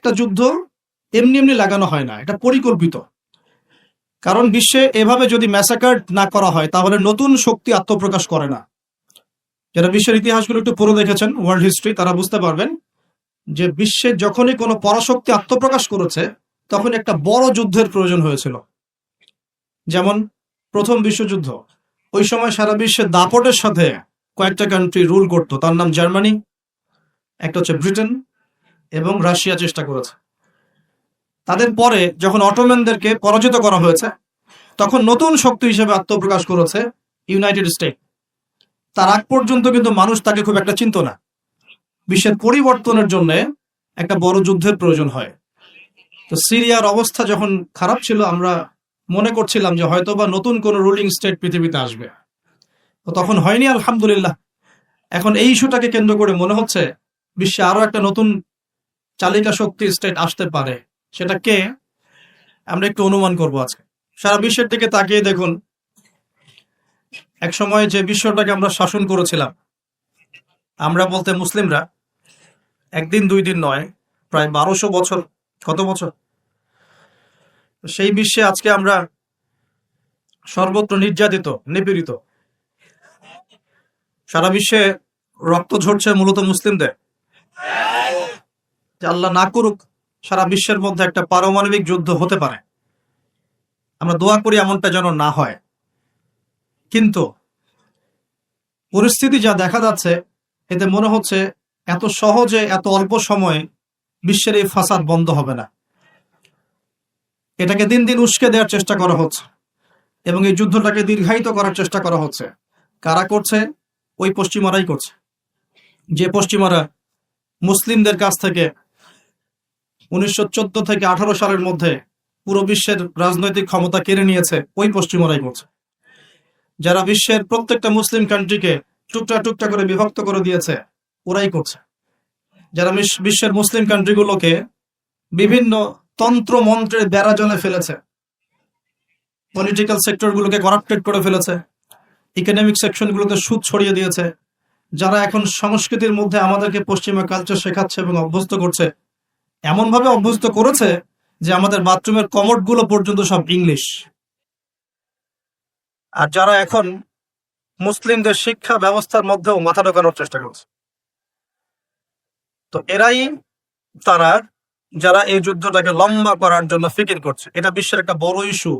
একটা যুদ্ধ এমনি এমনি লাগানো হয় না, এটা পরিকল্পিত। কারণ বিশ্বে এভাবে যদি ম্যাসাকার না করা হয় তাহলে নতুন শক্তি আত্মপ্রকাশ করে না। যারা বিশ্বের ইতিহাসগুলো একটু পড়ে দেখেছেন, ওয়ার্ল্ড হিস্ট্রি, তারা বুঝতে পারবেন যে বিশ্বে যখনই কোনো পরাশক্তি আত্মপ্রকাশ করেছে তখন একটা বড় যুদ্ধের প্রয়োজন হয়েছিল। যেমন প্রথম বিশ্বযুদ্ধ, ওই সময় সারা বিশ্বে দাপটের সাথে কয়েকটা কান্ট্রি রুল করতো, তার নাম জার্মানি, একটা হচ্ছে ব্রিটেন এবং রাশিয়া চেষ্টা করেছে। তাদের পরে যখন অটোম্যানদেরকে পরাজিত করা হয়েছে তখন নতুন শক্তি হিসেবে আত্মপ্রকাশ করেছে ইউনাইটেড স্টেট। তার আগ পর্যন্ত কিন্তু মানুষ তাকে খুব একটা চিনত না। বিশ্বের পরিবর্তনের জন্য একটা বড় যুদ্ধের প্রয়োজন হয়। তো সিরিয়ার অবস্থা যখন খারাপ ছিল, আমরা মনে করছিলাম যে হয়তোবা নতুন কোন রুলিং স্টেট পৃথিবীতে আসবে, তো তখন হয়নি, আলহামদুলিল্লাহ। এখন এই ইস্যুটাকে কেন্দ্র করে মনে হচ্ছে বিশ্বে আরো একটা নতুন চালিকা শক্তি স্টেট আসতে পারে। সেটা কে, আমরা একটু অনুমান করবো আজকে। সারা বিশ্বের দিকে তাকিয়ে দেখুন, এক সময় যে বিশ্বটাকে আমরা শাসন করেছিলাম, আমরা বলতে মুসলিমরা, একদিন দুই দিন নয়, প্রায় 1200 বছর, কত বছর, সেই বিশ্বে আজকে আমরা সর্বত্র নির্যাতিত, নিপীড়িত। সারা বিশ্বে রক্ত ঝরছে মূলত মুসলিমদের। আল্লাহ না করুক সারা বিশ্বের মধ্যে একটা পারমাণবিক যুদ্ধ হতে পারে, আমরা দোয়া করি এমনটা যেন না হয়। কিন্তু পরিস্থিতি যা দেখা যাচ্ছে, এতে মনে হচ্ছে এত সহজে, এত অল্প সময়ে বিশ্বের এই ফাসাদ বন্ধ হবে না। এটাকে দিন দিন উস্কে দেওয়ার চেষ্টা করা হচ্ছে এবং এই যুদ্ধটাকে দীর্ঘায়িত করার চেষ্টা করা হচ্ছে। কারা করছে? ওই পশ্চিমারাই করছে। যে পশ্চিমারা মুসলিমদের কাছ থেকে 1914 থেকে 18 সালের মধ্যে পুরো বিশ্বের রাজনৈতিক ক্ষমতা কেড়ে নিয়েছে, ওই পশ্চিমারাই করছে। যারা বিশ্বের প্রত্যেকটা মুসলিম কান্ট্রিকে টুকটা টুকটা করে বিভক্ত করে দিয়েছে, ওরাই করছে। যারা বিশ্বের মুসলিম কান্ট্রিগুলোকে বিভিন্ন তন্ত্র মন্ত্রের বেড়া জলে ফেলেছে, পলিটিক্যাল সেক্টরগুলোকে করাপ্টেড করে ফেলেছে, ইকোনমিক সেকশনগুলোতে সুদ ছড়িয়ে দিয়েছে, যারা এখন সংস্কৃতির মধ্যে আমাদেরকে পশ্চিমা কালচার শেখাচ্ছে এবং অভ্যস্ত করছে, এমনভাবে অভ্যস্ত করেছে যে আমাদের বাথরুমের কমোডগুলো পর্যন্ত সব ইংলিশ। আর যারা এখন মুসলিমদের শিক্ষা ব্যবস্থার মধ্যেও মাথা ঢোকানোর চেষ্টা করছে, তো এরাই তারা যারা এই যুদ্ধটাকে লম্বা করার জন্য ফিকির করছে। এটা বিশ্বের একটা বড় ইস্যু।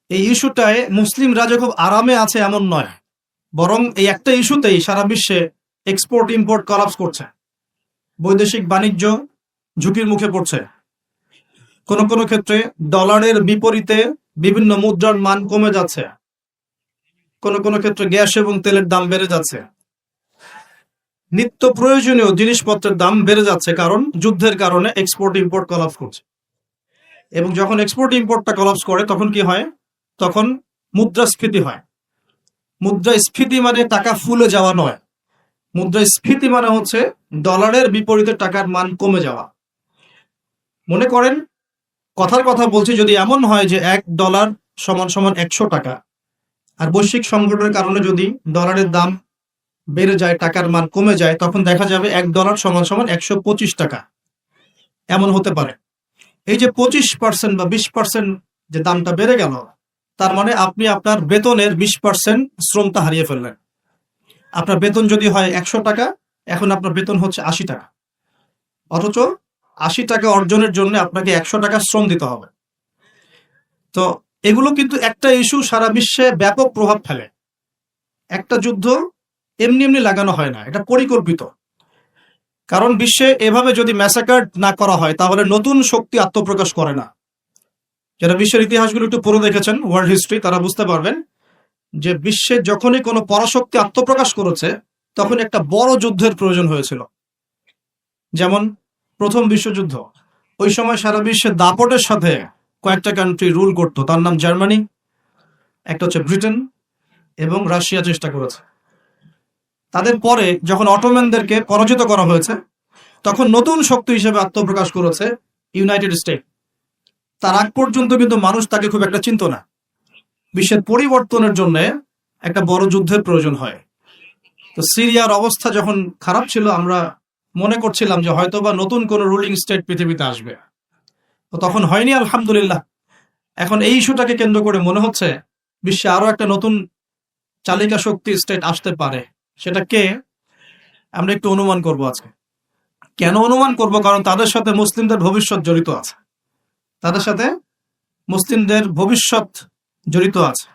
এই ইস্যুটায় মুসলিমরা যে খুব আরামে আছে এমন নয়, বরং এই একটা ইস্যুতেই সারা বিশ্বে এক্সপোর্ট ইম্পোর্ট কলাপস করছে, বৈদেশিক বাণিজ্য ঝুঁকির মুখে পড়ছে। কোন কোন ক্ষেত্রে ডলারের বিপরীতে বিভিন্ন মুদ্রার মান কমে যাচ্ছে, কোন কোন ক্ষেত্রে গ্যাস এবং তেলের দাম বেড়ে যাচ্ছে, নিত্য প্রয়োজনীয় জিনিসপত্রের দাম বেড়ে যাচ্ছে, কারণ যুদ্ধের কারণে এক্সপোর্ট ইম্পোর্ট কলাপস করছে। এবং যখন এক্সপোর্ট ইম্পোর্টটা কলাপস করে তখন কি হয়? তখন মুদ্রাস্ফীতি হয়। মুদ্রাস্ফীতি মানে টাকা ফুলে যাওয়া নয়, মুদ্রাস্ফীতি মানে হচ্ছে ডলারের বিপরীতে টাকার মান কমে যাওয়া। মনে করেন, কথার কথা বলছি, যদি এমন হয় যে $1 সমান সমান 100 টাকা, আর বৈশ্বিক সংকটের কারণে যদি ডলারের দাম বেড়ে যায়, টাকার মান কমে যায়, তখন দেখা যাবে $1 সমান সমান 125 টাকা। এমন হতে পারে। এই যে 25% বা 20% যে দামটা বেড়ে গেল, তার মানে আপনি আপনার বেতনের 20% শ্রমটা হারিয়ে ফেললেন। আপনার বেতন যদি হয় 100 টাকা, এখন আপনার বেতন হচ্ছে 80 টাকা, অথচ 80 টাকা অর্জনের জন্য আপনাকে 100 টাকা শ্রম দিতে হবে। তো এগুলো কিন্তু একটা ইস্যু সারা বিশ্বে ব্যাপক প্রভাব ফেলে। একটা যুদ্ধ এমনি এমনি লাগানো হয় না, এটা পরিকল্পিত। কারণ বিশ্বে এভাবে যদি ম্যাসাকার না করা হয় তাহলে নতুন শক্তি আত্মপ্রকাশ করে না। যারা বিশ্বের ইতিহাসগুলো একটু পড়ে দেখেছেন, ওয়ার্ল্ড হিস্ট্রি, তারা বুঝতে পারবেন যে বিশ্বে যখনই কোনো পরাশক্তি আত্মপ্রকাশ করেছে তখন একটা বড় যুদ্ধের প্রয়োজন হয়েছিল। যেমন প্রথম বিশ্বযুদ্ধ, ওই সময় সারা বিশ্বে দাপটের সাথে কয়েকটা কান্ট্রি রুল করতো, তার নাম জার্মানি, একটা হচ্ছে ব্রিটেন এবং রাশিয়া চেষ্টা করেছে। তাদের পরে যখন অটোম্যানদেরকে পরাজিত করা হয়েছে তখন নতুন শক্তি হিসেবে আত্মপ্রকাশ করেছে ইউনাইটেড স্টেট। তার আগ পর্যন্ত কিন্তু মানুষ তাকে খুব একটা চিনত না। বিশ্বের পরিবর্তনের জন্য একটা বড় যুদ্ধের প্রয়োজন হয়। তো সিরিয়ার অবস্থা যখন খারাপ ছিল, আমরা মনে করছিলাম যে হয়তোবা নতুন কোন রুলিং স্টেট পৃথিবীতে আসবে, তো তখন হয়নি, আলহামদুলিল্লাহ। এখন এই ইস্যুটাকে কেন্দ্র করে মনে হচ্ছে বিশ্বে আরো একটা নতুন চালিকা শক্তি স্টেট আসতে পারে। সেটা কে, আমরা একটু অনুমান করব আজকে। কেন অনুমান করব? কারণ তাদের সাথে মুসলিমদের ভবিষ্যৎ জড়িত আছে, তাদের সাথে মুসলিমদের ভবিষ্যৎ জড়িত আছে।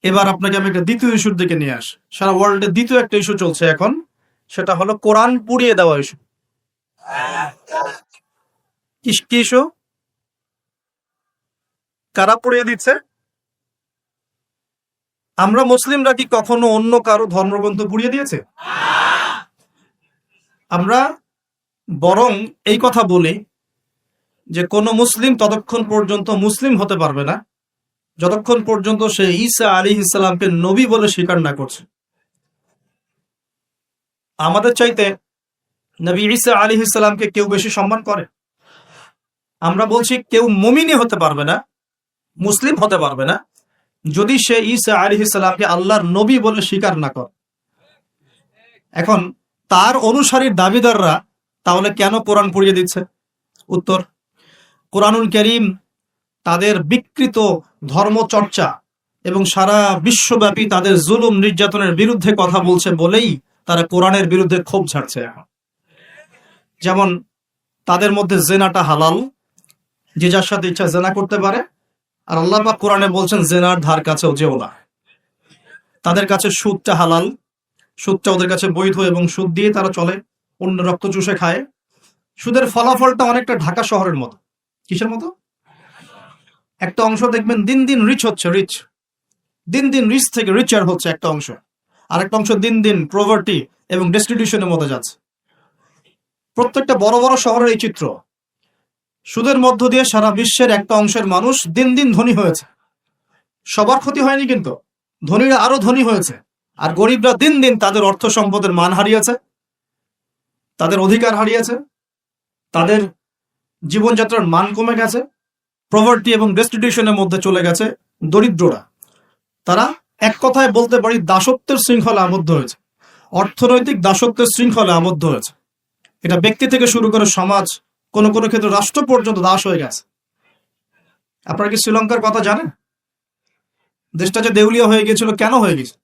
এবার আপনাকে আমি একটা দ্বিতীয় ইস্যুর দিকে নিয়ে আসি। সারা ওয়ার্ল্ডে দ্বিতীয় একটা ইস্যু চলছে এখন, সেটা হলো কোরআন পুড়িয়ে দেওয়া ইস্যু। কি ইস্যু? কারা পুড়িয়ে দিচ্ছে? আমরা মুসলিমরা কি কখনো অন্য কারো ধর্মগ্রন্থ পুড়িয়ে দিয়েছে? আমরা বরং এই কথা বলি যে কোন মুসলিম ততক্ষণ পর্যন্ত মুসলিম হতে পারবে না যতক্ষণ পর্যন্ত সে ঈসা আলাইহিস সালামকে নবী বলে স্বীকার না করছে। আমাদের চাইতে নবী ঈসা আলাইহিস সালামকে কেউ বেশি সম্মান করে? আমরা বলছি কেউ মুমিনই হতে পারবে না, মুসলিম হতে পারবে না যদি সে ঈসা আলাইহিস সালামকে আল্লাহর নবী বলে স্বীকার না করে। এখন তার অনুসারীর দাবিদাররা তাহলে কেন কোরআন পুড়িয়ে দিচ্ছে? উত্তর, কোরআনুল কারীম তাদের বিকৃত ধর্মচর্চা এবং সারা বিশ্বব্যাপী তাদের জুলুম নির্যাতনের বিরুদ্ধে কথা বলছে বলেই তারা কোরআনের বিরুদ্ধে ক্ষোভ ঝাড়ছে। এখন যেমন তাদের মধ্যে জেনাটা হালাল, যে যার সাথে ইচ্ছা জেনা করতে পারে, আর আল্লাহ পাক কোরআনে বলছেন জেনার ধার কাছেও যেও না। তাদের কাছে সুদটা হালাল, সুদটা ওদের কাছে বৈধ এবং সুদ দিয়ে তারা চলে, অন্য রক্ত চুষে খায়। সুদের ফলাফলটা অনেকটা ঢাকা শহরের মতো। কিসের মতো? একটা অংশ দেখবেন দিন দিন রিচ হচ্ছে, দিন দিন রিচ থেকে রিচার হচ্ছে একটা অংশ, আর একটা অংশ দিন দিন প্রভার্টি এবং ডেস্টিটিউশনের মধ্যে যাচ্ছে। প্রত্যেকটা বড় বড় শহরের এই চিত্র। সুদের মধ্য দিয়ে সারা বিশ্বের একটা অংশের মানুষ দিন দিন ধনী হয়েছে। সবার ক্ষতি হয়নি, কিন্তু ধনীরা আরো ধনী হয়েছে, আর গরিবরা দিন দিন তাদের অর্থ সম্পদের মান হারিয়েছে, তাদের অধিকার হারিয়েছে, তাদের জীবনযাত্রার মান কমে গেছে, প্রভার্টি এবং ডেস্টিটিউশনের মধ্যে চলে গেছে দরিদ্ররা। তারা এক কথায় বলতে পারি দাসত্বের শৃঙ্খলা আবদ্ধ হয়েছে, অর্থনৈতিক দাসত্বের শৃঙ্খলা আবদ্ধ হয়েছে। এটা ব্যক্তি থেকে শুরু করে সমাজ, কোন কোন ক্ষেত্রে রাষ্ট্র পর্যন্ত দাস হয়ে গেছে। আপনারা কি শ্রীলঙ্কার কথা জানেন? দেশটা যে দেউলিয়া হয়ে গিয়েছিল, কেন হয়ে গেছে?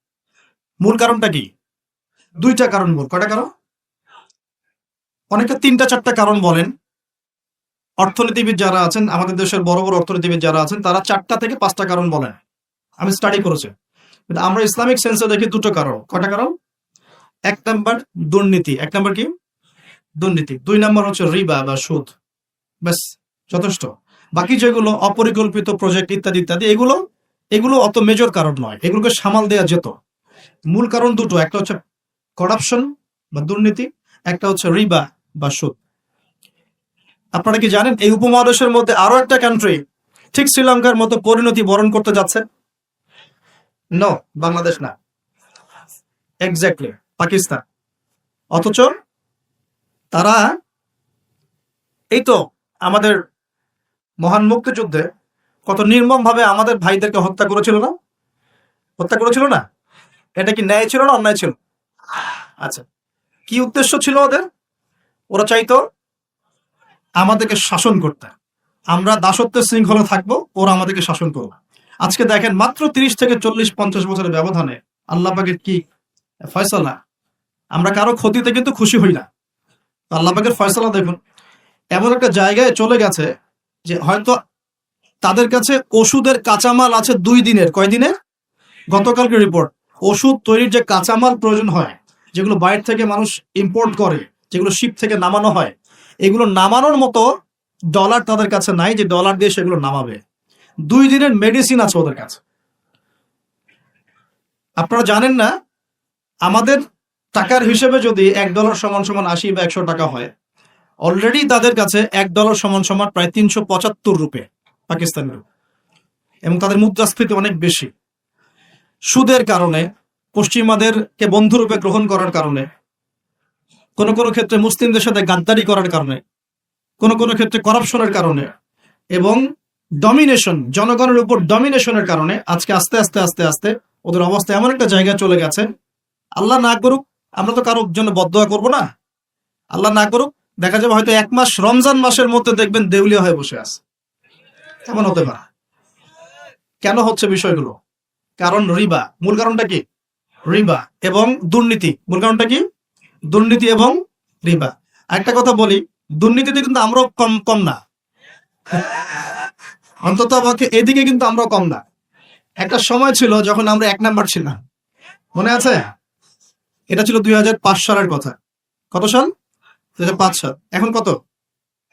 মূল কারণটা কি? দুইটা কারণ। মূল কয়টা কারণ? অনেকে তিনটা চারটা কারণ বলেন। অর্থনীতিবিদ যারা আছেন, আমাদের দেশের বড় বড় অর্থনীতিবিদ যারা আছেন, তারা 4টা থেকে 5টা কারণ বলেন। আমি স্টাডি করেছি, কিন্তু আমরা ইসলামিক সেন্সে দেখি দুটো কারণ। কয়টা কারণ? 1 নাম্বার দুর্নীতি। 1 নাম্বার কি? দুর্নীতি। 2 নাম্বার হচ্ছে রিবা বা সুদ। ব্যাস, যথেষ্ট। বাকি যেগুলো অপরিকল্পিত প্রজেক্ট ইত্যাদি ইত্যাদি, এগুলো অত মেজর কারণ নয়, এগুলোকে সামাল দেওয়া যেত। মূল কারণ দুটো, একটা হচ্ছে করাপশন বা দুর্নীতি, একটা হচ্ছে রিবা বা সুদ। আপনারা কি জানেন এই উপমহাদেশের মধ্যে আরো একটা কান্ট্রি ঠিক শ্রীলঙ্কার মতো পরিণতি বরণ করতে যাচ্ছে? নো, বাংলাদেশ না, এক্স্যাক্টলি পাকিস্তান। অথচ তারা এই তো আমাদের মহান মুক্তিযুদ্ধে কত নির্মম ভাবে আমাদের ভাইদেরকে হত্যা করেছিল না? এটা কি ন্যায় ছিল না অন্যায় ছিল? আচ্ছা, কি উদ্দেশ্য ছিল ওদের? ওরা চাইতো আমাদেরকে শাসন করতে, আমরা দাসত্বের শৃঙ্খলা থাকবো, ওরা আমাদেরকে শাসন করবে। আজকে দেখেন মাত্র 30 থেকে 40-50 বছরের ব্যবধানে আল্লাহ পাকের কি ফয়সালা। আমরা কারো ক্ষতিতে কিন্তু খুশি হই না। আল্লাহ পাকের ফয়সালা দেখুন, এমন একটা জায়গায় চলে গেছে যে হয়তো তাদের কাছে ওষুধের কাঁচামাল আছে 2 দিনের। কয় দিনের? গতকালকে রিপোর্ট, ওষুধ তৈরির যে কাঁচামাল প্রয়োজন হয়, যেগুলো বাইরে থেকে মানুষ ইম্পোর্ট করে, যেগুলো শিপ থেকে নামানো হয়, এগুলো নামানোর মতো ডলার তাদের কাছে নাই যে ডলার দিয়ে সেগুলো নামাবে। 2 দিনের মেডিসিন আছে ওদের কাছে। আপনারা জানেন না, আমাদের টাকার হিসেবে যদি $1 সমান সমান 80 বা 100 টাকা হয়, অলরেডি তাদের কাছে $1 সমান সমান প্রায় 375 রুপে পাকিস্তানি রুপি, এবং তাদের মুদ্রাস্ফীতি অনেক বেশি। সুদের কারণে, পশ্চিমাদেরকে বন্ধুরূপে গ্রহণ করার কারণে, কোনো কোনো ক্ষেত্রে মুসলিমদের সাথে গাদ্দারি করার কারণে, কোনো কোনো ক্ষেত্রে করাপশনের কারণে এবং ডমিনেশন, জনগণের উপর ডমিনেশনের কারণে আজকে আস্তে আস্তে আস্তে আস্তে ওদের অবস্থা এমন একটা জায়গায় চলে গেছে। আল্লাহ না করুক, আমরা তো কারোর জন্য বদদোয়া করবো না, আল্লাহ না করুক, দেখা যাবে হয়তো 1 মাস রমজান মাসের মধ্যে দেখবেন দেউলিয়া হয়ে বসে আছে। এমন হতে পারে। কেন হচ্ছে বিষয়গুলো? কারণ রিবা। মূল কারণটা কি? রিবা এবং দুর্নীতি। মূল কারণটা কি? দুর্নীতি এবং রিবা। একটা কথা বলি, দুর্নীতিতে কিন্তু আমরাও কম কম না, অন্তত আমাকে এদিকে কিন্তু আমরাও কম না। একটা সময় ছিল যখন আমরা 1 নাম্বার ছিলাম, মনে আছে? এটা ছিল 2005 সালের কথা। কত সাল? 2005 সাল। এখন কত?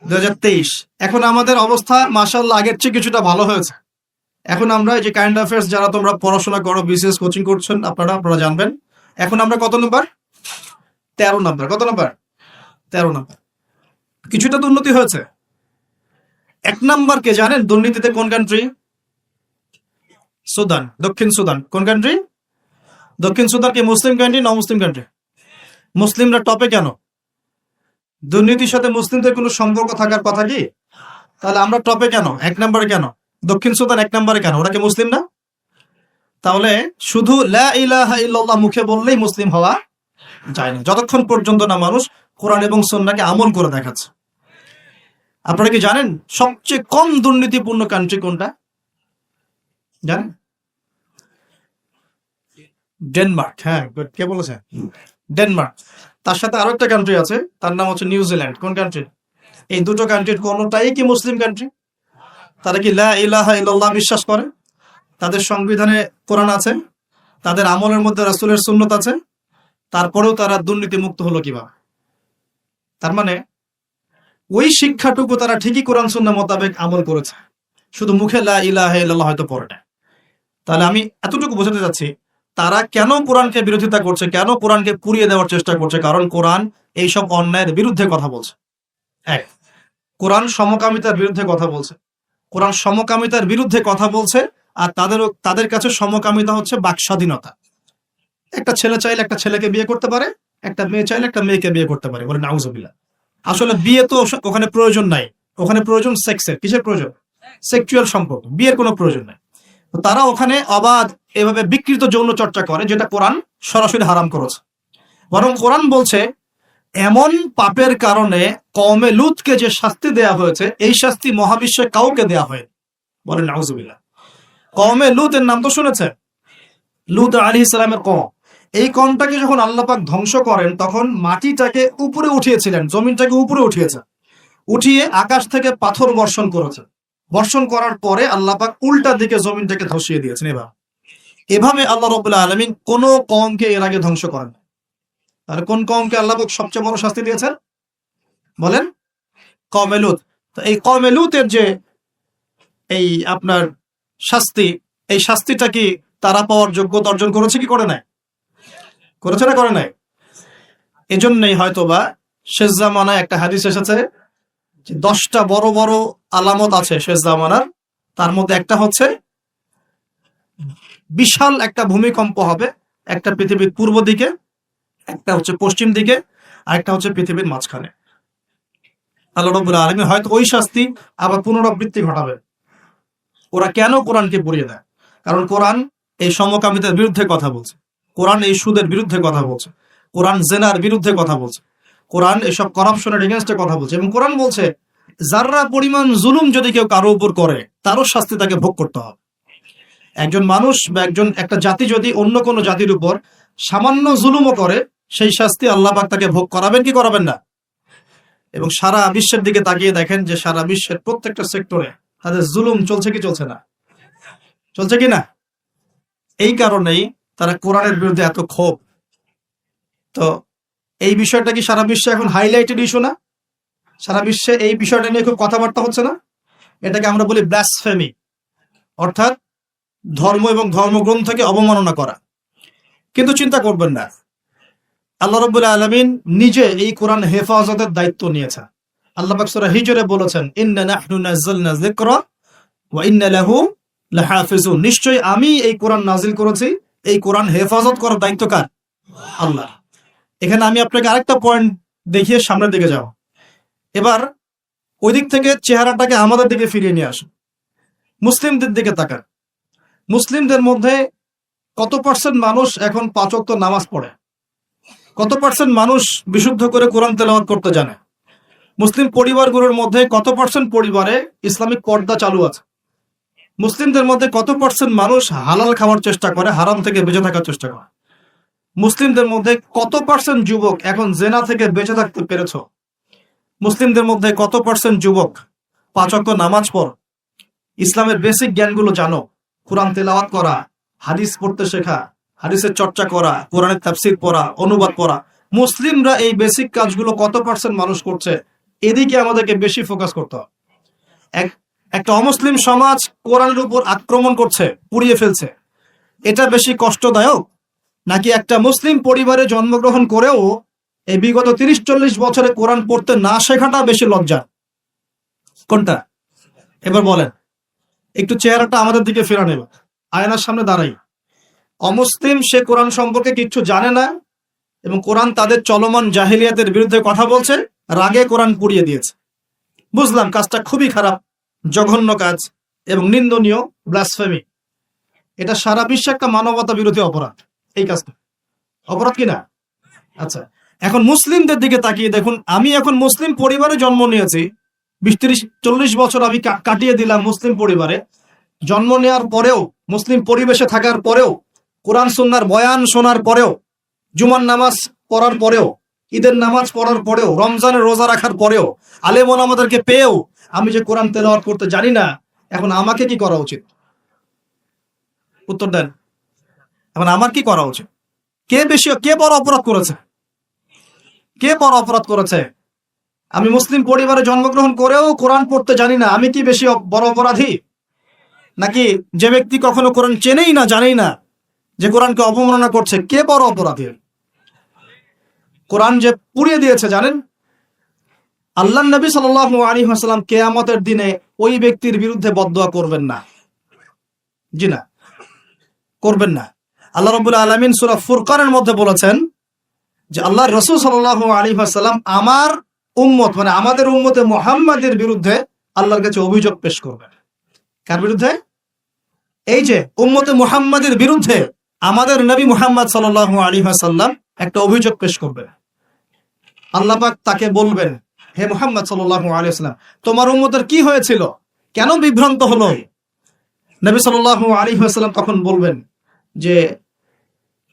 2023। এখন আমাদের অবস্থা মাশাআল্লাহ আগের চেয়ে কিছুটা ভালো হয়েছে। এখন আমরা এই যে কারেন্ট অ্যাফেয়ার্স, যারা তোমরা পড়াশোনা করো, বিসিএস কোচিং করছেন, আপনারা জানবেন এখন আমরা কত নাম্বার? 13 নাম্বার। কত নাম্বার? 13 নাম্বার। কিছুটা তো উন্নতি হয়েছে। 1 নাম্বার কে জানেন দুর্নীতিতে? কোন কান্ট্রি? সুদান, দক্ষিণ সুদান। কোন কান্ট্রি? দক্ষিণ সুদান কি মুসলিম কান্ট্রি না মুসলিম কান্ট্রি? মুসলিমরা টপে কেন? দুর্নীতির সাথে মুসলিমদের কোনো সম্পর্ক থাকার কথা কি? তাহলে আমরা টপে কেন? 1 নম্বরে কেন? দক্ষিণ সুদান 1 নম্বরে কেন? ওরা কি মুসলিম না? তাহলে শুধু লা ইলাহা ইল্লাল্লাহ মুখে বললেই মুসলিম হওয়া যায় না, যতক্ষণ পর্যন্ত না মানুষ কোরআন এবং সুন্নাহকে আমল করে দেখাচ্ছে। আপনারা কি জানেন সবচেয়ে কম দুর্নীতিপূর্ণ কান্ট্রি কোনটা? জানেন? ডেনমার্ক। হ্যাঁ, গুড। কে বলেছে? ডেনমার্ক। তার সাথে আরো একটা কান্ট্রি আছে, তার নাম হচ্ছে নিউজিল্যান্ড। কোন কান্ট্রি? এই দুটো কান্ট্রির কোনটাই কি মুসলিম কান্ট্রি? তারা কি লা ইলাহা ইল্লাল্লাহ বিশ্বাস করে? তাদের সংবিধানে কোরআন আছে, তাদের আমলের মধ্যে রাসূলের সুন্নত আছে, তারপরেও তারা দুর্নীতি মুক্ত হলো কিভাবে? তার মানে ওই শিক্ষাটুকু তারা ঠিকই কোরআন সুন্নাহ মোতাবেক আমল করেছে, শুধু মুখে লা ইলাহা ইল্লাল্লাহ হয়তো পড়ে না। তাহলে আমি এতটুকু বোঝাতে চাচ্ছি, তারা কেন কোরআনকে বিরোধিতা করছে, কেন কোরআনকে পুড়িয়ে দেওয়ার চেষ্টা করছে? কারণ কোরআন এইসব অন্যায়ের বিরুদ্ধে কথা বলছে। এক, কোরআন সমকামিতার বিরুদ্ধে কথা বলছে। কোরআন সমকামিতার বিরুদ্ধে কথা বলছে, আর তাদের কাছে সমকামিতা হচ্ছে বাক স্বাধীনতা। একটা ছেলে চাইলে একটা ছেলেকে বিয়ে করতে পারে, একটা মেয়ে চাইলে একটা মেয়েকে বিয়ে করতে পারে। বলে নাউজুবিল্লাহ। আসলে বিয়ে তো ওখানে প্রয়োজন নাই, ওখানে প্রয়োজন সেক্সের। কিসের প্রয়োজন? সেক্সুয়াল সম্পর্ক। বিয়ের কোনো প্রয়োজন নাই। তো তারা ওখানে অবাধ এভাবে বিকৃত যৌন চর্চা করে, যেটা কোরআন সরাসরি হারাম করেছে। বরং কোরআন বলছে এমন পাপের কারণে কওমে লুতকে যে শাস্তি দেয়া হয়েছে, এই শাস্তি মহাবিশ্বে কাউকে দেয়া হয়নি। বলেন নাউজুবিল্লাহ। কওমে লুতের নাম তো শুনেছেন? লুত আলাইহিস সালামের কওম। এই কওমটাকে যখন আল্লাহ পাক ধ্বংস করেন, তখন মাটিটাকে উপরে উঠিয়েছিলেন, জমিনটাকে উপরে উঠিয়েছে, উঠিয়ে আকাশ থেকে পাথর বর্ষণ করেছে। বর্ষণ করার পরে আল্লাহ পাক উল্টা দিকে জমিনটাকে ধসিয়ে দিয়েছেন। এভাবে আল্লাহ রাব্বুল আলামিন কোন কওমকে এর আগে ধ্বংস করেন। আর কোন কওমকে আল্লাহ পাক সবচেয়ে বড় শাস্তি দিয়েছেন? বলেন? কওমে লূত। তো এই কওমে লূতের যে এই আপনার শাস্তি, এই শাস্তিটা কি তারা পাওয়ার যোগ্যতা অর্জন করেছে কি করে নাই? করেছে না করে নাই? এজন্যই হয়তোবা শেষ জামানায় একটা হাদিস এসেছে যে 10টা বড় বড় আলামত আছে শেষ জামানার। তার মধ্যে একটা হচ্ছে বিশাল একটা ভূমিকম্প হবে, একটা পৃথিবীর পূর্ব দিকে, একটা হচ্ছে পশ্চিম দিকে, আর একটা হচ্ছে পৃথিবীর মাঝখানে। আল্লাহ রাব্বুল আলামিন হয়তো ওই শাস্তি আবার পুনরাবৃত্তি ঘটাবে। ওরা কেন কোরআনকে পুড়িয়ে দেয়? কারণ কোরআন এই সমকামিতার বিরুদ্ধে কথা বলছে, কোরআন এই সুদের বিরুদ্ধে কথা বলছে, কোরআন জেনার বিরুদ্ধে কথা বলছে, কোরআন এসব করাপশনের এগেইনস্টে কথা বলছে। এবং কোরআন বলছে যাররা পরিমাণ জুলুম যদি কেউ কারো উপর করে, তারও শাস্তি তাকে ভোগ করতে হবে। একজন মানুষ বা একটা জাতি যদি অন্য কোনো জাতির উপর সামান্য জুলুমও করে, সেই শাস্তি আল্লাহ পাক তাকে ভোগ করাবেন কি করাবেন না? এবং সারা বিশ্বের দিকে তাকিয়ে দেখেন যে সারা বিশ্বের প্রত্যেকটা সেক্টরে তাদের জুলুম চলছে কি চলছে না? চলছে কি না? এই কারণেই তারা কোরআনের বিরুদ্ধে এত ক্ষোভ। তো এই বিষয়টা কি সারা বিশ্বে এখন হাইলাইটেড ইস্যু না? সারা বিশ্বে এই বিষয়টা নিয়ে খুব কথাবার্তা হচ্ছে না? এটাকে আমরা বলি ব্লাসফেমি, অর্থাৎ ধর্ম এবং ধর্মগ্রন্থকে অবমাননা করা। কিন্তু চিন্তা করবেন না, আল্লাহ রাব্বুল আলামিন নিজে এই কোরআন হেফাজতের দায়িত্ব নিয়েছেন। আল্লাহ পাক সূরা হিজরে বলেছেন, ইন্না নাহনু নাযালনা যিকরা ওয়া ইন্না লাহু লাহাফিজুন। নিশ্চয়ই আমি এই কোরআন নাজিল করেছি, এই কোরআন হেফাজত করার দায়িত্ব কার? আল্লাহ। এখানে আমি আপনাকে আরেকটা পয়েন্ট দেখিয়ে সামনের দিকে যাব। এবার ওই দিক থেকে চেহারাটাকে আমাদের দিকে ফিরিয়ে নিয়ে আসুন, মুসলিমদের দিকে তাকান। মুসলিমদের মধ্যে কত পার্সেন্ট মানুষ এখন 5 ওয়াক্ত নামাজ পড়ে? কত পার্সেন্ট মানুষ বিশুদ্ধ করে কোরআন তেলাওয়াত করতে জানে? মুসলিম পরিবারগুলোর মধ্যে কত পার্সেন্ট পরিবারে ইসলামিক পর্দা চালু আছে? মুসলিমদের মধ্যে কত পার্সেন্ট মানুষ হালাল খাওয়ার চেষ্টা করে, হারাম থেকে বেঁচে থাকার চেষ্টা করে? মুসলিমদের মধ্যে কত পার্সেন্ট যুবক এখন জেনা থেকে বেঁচে থাকতে পেরেছ? মুসলিমদের মধ্যে কত পার্সেন্ট যুবক 5 ওয়াক্ত নামাজ পড়, ইসলামের বেসিক জ্ঞানগুলো জানো, কোরআন তেলাওয়াত করা, হাদিস পড়তে শেখা, হাদিসের চর্চা করা, কোরআনের তাফসীর পড়া, অনুবাদ পড়া? মুসলিমরা এই বেসিক কাজগুলো কত পার্সেন্ট মানুষ করছে? এদিকে আমাদেরকে বেশি ফোকাস করতে হবে। একটা অমুসলিম সমাজ কোরআনের উপর আক্রমণ করছে, পুড়িয়ে ফেলছে, এটা বেশি কষ্টদায়ক নাকি একটা মুসলিম পরিবারে জন্মগ্রহণ করেও এই বিগত 30-40 বছরে কোরআন পড়তে না শেখাটা বেশি লজ্জা? কোনটা? এবার বলেন, একটু চেহারাটা আমাদের দিকে ফেরা নেবে, আয়নার সামনে দাঁড়াই। অমুসলিম, সে কোরআন সম্পর্কে কিচ্ছু জানে না এবং কোরআন তাদের চলমান জাহিলিয়াতের বিরুদ্ধে কথা বলছে, রাগে কোরআন পুড়িয়ে দিয়েছে। বুঝলাম কাজটা খুবই খারাপ, জঘন্য কাজ এবং নিন্দনীয়, ব্লাসফেমি। এটা সারা বিশ্বে একটা মানবতা বিরোধী অপরাধ। এই কাজটা অপরাধ কিনা? আচ্ছা, এখন মুসলিমদের দিকে তাকিয়ে দেখুন। আমি এখন মুসলিম পরিবারে জন্ম নিয়েছি, 20-30-40 বছর আমি কাটিয়ে দিলাম মুসলিম পরিবারে। জন্ম নেওয়ার পরেও, মুসলিম পরিবেশে থাকার পরেও, কোরআন সুন্নাহর বয়ান শোনার পরেও, জুমার নামাজ পড়ার পরেও, ঈদের নামাজ পড়ার পরেও, রমজানের রোজা রাখার পরেও, আলেম ওলামাদেরকে পেয়েও আমি যে কোরআন তেলাওয়াত করতে জানি না, এখন আমাকে কি করা উচিত? উত্তর দেন। এখন আমার কি করা উচিত? কে বড় অপরাধ করেছে? কে বড় অপরাধ করেছে? আমি মুসলিম পরিবারে জন্মগ্রহণ করেও কোরআন পড়তে জানি না, আমি কি বেশি বড় অপরাধী? নাকি যে ব্যক্তি কখনো কোরআন চেনেই না, জানেই না, যে কোরআনকে অবমাননা করছে, কে বড় অপরাধী? কোরআন যে পুড়িয়ে দিয়েছে জানেন, আল্লাহর নবী সাল্লাল্লাহু আলাইহি ওয়াসাল্লাম কিয়ামতের দিনে ওই ব্যক্তির বিরুদ্ধে বদদোয়া করবেন না। জি না, করবেন না। আল্লাহ রাব্বুল আলামিন সূরা ফুরকানের মধ্যে বলেছেন যে আল্লাহর রাসূল সাল্লাল্লাহু আলাইহি ওয়াসাল্লাম আমার উম্মত, মানে আমাদের উম্মতে মুহাম্মাদের বিরুদ্ধে আল্লাহর কাছে অভিযোগ পেশ করবেন। কার বিরুদ্ধে? এই যে উম্মতে মুহাম্মাদের বিরুদ্ধে আমাদের নবী মুহাম্মদ সাল্লাল্লাহু আলাইহি ওয়াসাল্লাম একটা অভিযোগ পেশ করবেন। আল্লাহ পাক তাকে বলবেন, হে মুহাম্মদ সাল্লাল্লাহু আলাইহি ওয়াসাল্লাম, তোমার উম্মতের কি হয়েছিল, কেন বিভ্রান্ত হলো? নবী সাল্লাল্লাহু আলাইহি ওয়াসাল্লাম তখন বলবেন যে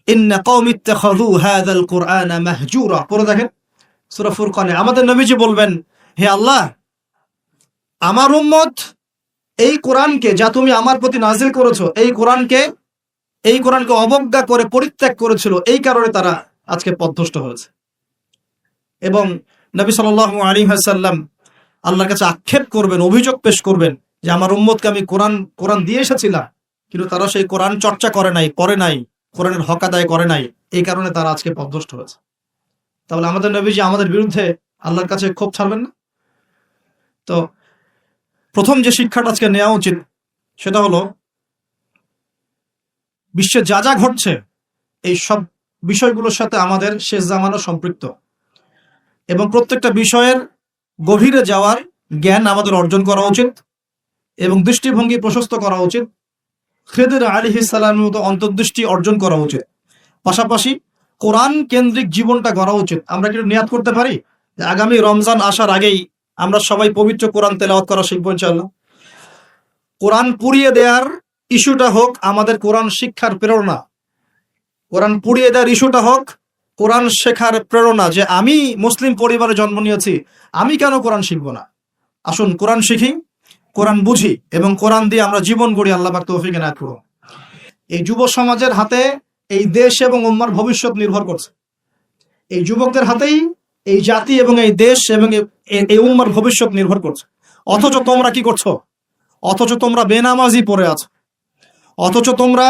ইন্না কওমি ইত্তাখাযু হাযাল কুরআনা মাহজুরা। পড়ে দেখেন সূরা ফুরকানে আমাদের নবীজি বলবেন, হে আল্লাহ, আমার উম্মত এই কোরআনকে, যা তুমি আমার প্রতি নাজিল করেছো, এই কোরআনকে অবজ্ঞা করে পরিত্যাগ করেছিল, এই কারণে তারা আজকে পথভ্রষ্ট হয়েছে। এবং নবী সাল্লাল্লাহু আলাইহি ওয়াসাল্লাম আল্লাহর কাছে আক্ষেপ করবেন, অভিযোগ পেশ করবেন যে আমার উম্মতকে আমি কোরআন দিয়ে এসেছিলাম, কিন্তু তারা সেই কোরআন চর্চা করে নাই, পড়ে নাই, কোরআনের হক আদায় করে নাই, এই কারণে তারা আজকে পথভ্রষ্ট হয়েছে। তাহলে আমাদের নবীজি আমাদের বিরুদ্ধে আল্লাহর কাছে ক্ষোভ ছাড়বেন না? তো প্রথম যে শিক্ষাটা আজকে নেওয়া উচিত সেটা হলো, বিশ্বে যা যা ঘটছে এই সব বিষয়গুলোর সাথে আমাদের শেষ জামানা সম্পৃক্ত এবং প্রত্যেকটা বিষয়ের গভীরে যাওয়ার জ্ঞান আমাদের অর্জন করা উচিত এবং দৃষ্টিভঙ্গি প্রশস্ত করা উচিত। খিদির আলাইহিস সালামের মতো অন্তর্দৃষ্টি অর্জন করা উচিত। পাশাপাশি কোরআন কেন্দ্রিক জীবনটা গড়া উচিত। আমরা কি নিয়াত করতে পারি যে আগামী রমজান আসার আগেই আমরা সবাই পবিত্র কোরআন তেলাওয়াত করা শিখবো ইনশাআল্লাহ? কোরআন পুড়িয়ে দেওয়ার ইস্যুটা হোক আমাদের কোরআন শিক্ষার প্রেরণা, কোরআন পুড়িয়ে দেওয়ার ইস্যুটা হোক কোরআন শেখার প্রেরণা, যে আমি মুসলিম পরিবারে জন্ম নিয়েছি, আমি কেন কোরআন শিখবো না? আসুন কোরআন শিখি, কোরআন বুঝি এবং কোরআন দিয়ে আমরা জীবন গড়ি। আল্লাহ পাক তৌফিক এনায়েত করুন। এই যুব সমাজের হাতে এই দেশ এবং উম্মার ভবিষ্যৎ নির্ভর করছে। এই যুবকদের হাতেই এই জাতি এবং এই দেশ এবং এই উম্মার ভবিষ্যৎ নির্ভর করছে। অথচ তোমরা কি করছো? অথচ তোমরা বেনামাজি পড়ে আছো, অথচ তোমরা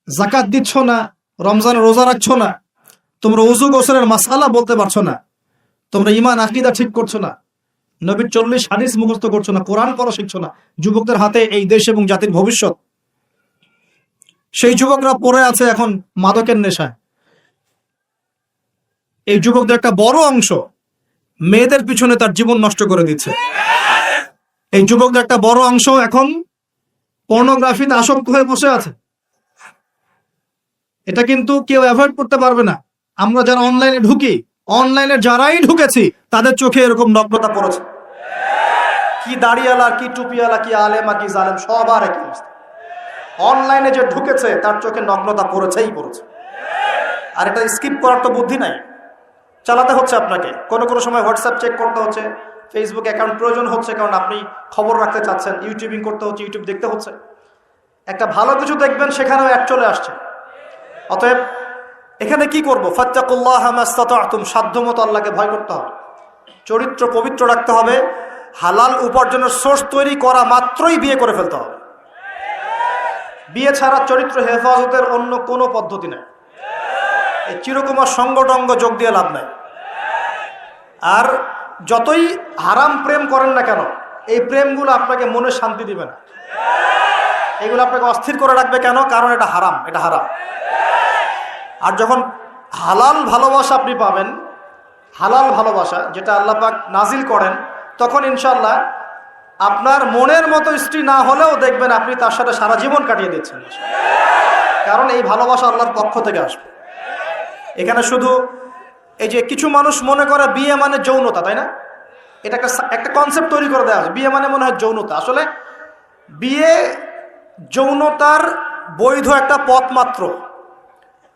যাকাত দিচ্ছ না, রমজানের রোজা রাখছো না, তোমরা ওযু গোসলের মাসআলা বলতে পারছো না, তোমরা ঈমান আকীদা ঠিক করছো না, নবীর 40 হাদিস মুখস্থ করছো না, কোরআন পড়া শিখছো না। যুবকদের হাতে এই দেশ এবং জাতির ভবিষ্যৎ। সেই যুবকরা পড়ে আছে এখন মাদকের নেশায়। এই যুবকদের একটা বড় অংশ মেয়েদের পিছনে তার জীবন নষ্ট করে দিচ্ছে। এই যুবকদের একটা বড় অংশ এখন পর্নোগ্রাফিতে আসক্ত হয়ে বসে আছে। এটা কিন্তু কেউ অ্যাভয়েড করতে পারবে না। আমরা যারা অনলাইনে ঢুকি, অনলাইনে যারাই ঢুকেছি তাদের চোখে এরকম নগ্নতা পড়েছে। কি দাড়িওয়ালা, কি টুপিওয়ালা, কি আলেমা, কি জালেম, সবার একই অবস্থা। অনলাইনে যে ঢুকেছে তার চোখে নগ্নতা পড়েছেই পড়েছে। আর এটা স্কিপ করার তো বুদ্ধি নাই, চালাতে হচ্ছে আপনাকে। কোনো কোনো সময় হোয়াটসঅ্যাপ চেক করতে হচ্ছে, ফেসবুক অ্যাকাউন্ট প্রয়োজন হচ্ছে, কারণ আপনি খবর রাখতে চাচ্ছেন। ইউটিউবিং করতে হচ্ছে, ইউটিউব দেখতে হচ্ছে। একটা ভালো কিছু দেখবেন, সেখানেও অ্যাড চলে আসছে। অতএব এখানে কি করবো? ফাত্তাকুল্লাহ মাস্তাতা'তুম, সাধ্যমতো আল্লাহকে ভয় করতে হবে, চরিত্র পবিত্র রাখতে হবে। হালাল উপার্জনের সোর্স তৈরি করা মাত্রই বিয়ে করে ফেলতে হবে। বিয়ে ছাড়া চরিত্র হেফাজতের অন্য কোনো পদ্ধতি নেই। এই চিরকুমার সঙ্গটঙ্গ যোগ দিয়ে লাভ নাই। আর যতই হারাম প্রেম করেন না কেন, এই প্রেমগুলো আপনাকে মনে শান্তি দিবে না। এগুলো আপনাকে অস্থির করে রাখবে। কেন? কারণ এটা হারাম, এটা হারাম। আর যখন হালাল ভালোবাসা আপনি পাবেন, হালাল ভালোবাসা যেটা আল্লাহ পাক নাজিল করেন, তখন ইনশাল্লাহ আপনার মনের মতো স্ত্রী না হলেও দেখবেন আপনি তার সাথে সারা জীবন কাটিয়ে দিচ্ছেন। কারণ এই ভালোবাসা আল্লাহর পক্ষ থেকে আসবে। এখানে শুধু এই যে কিছু মানুষ মনে করে বিয়ে মানে যৌনতা, তাই না? এটা একটা কনসেপ্ট তৈরি করে দেওয়া আছে, বিয়ে মানে মনে হয় যৌনতা। আসলে বিয়ে যৌনতার বৈধ একটা পথ মাত্র,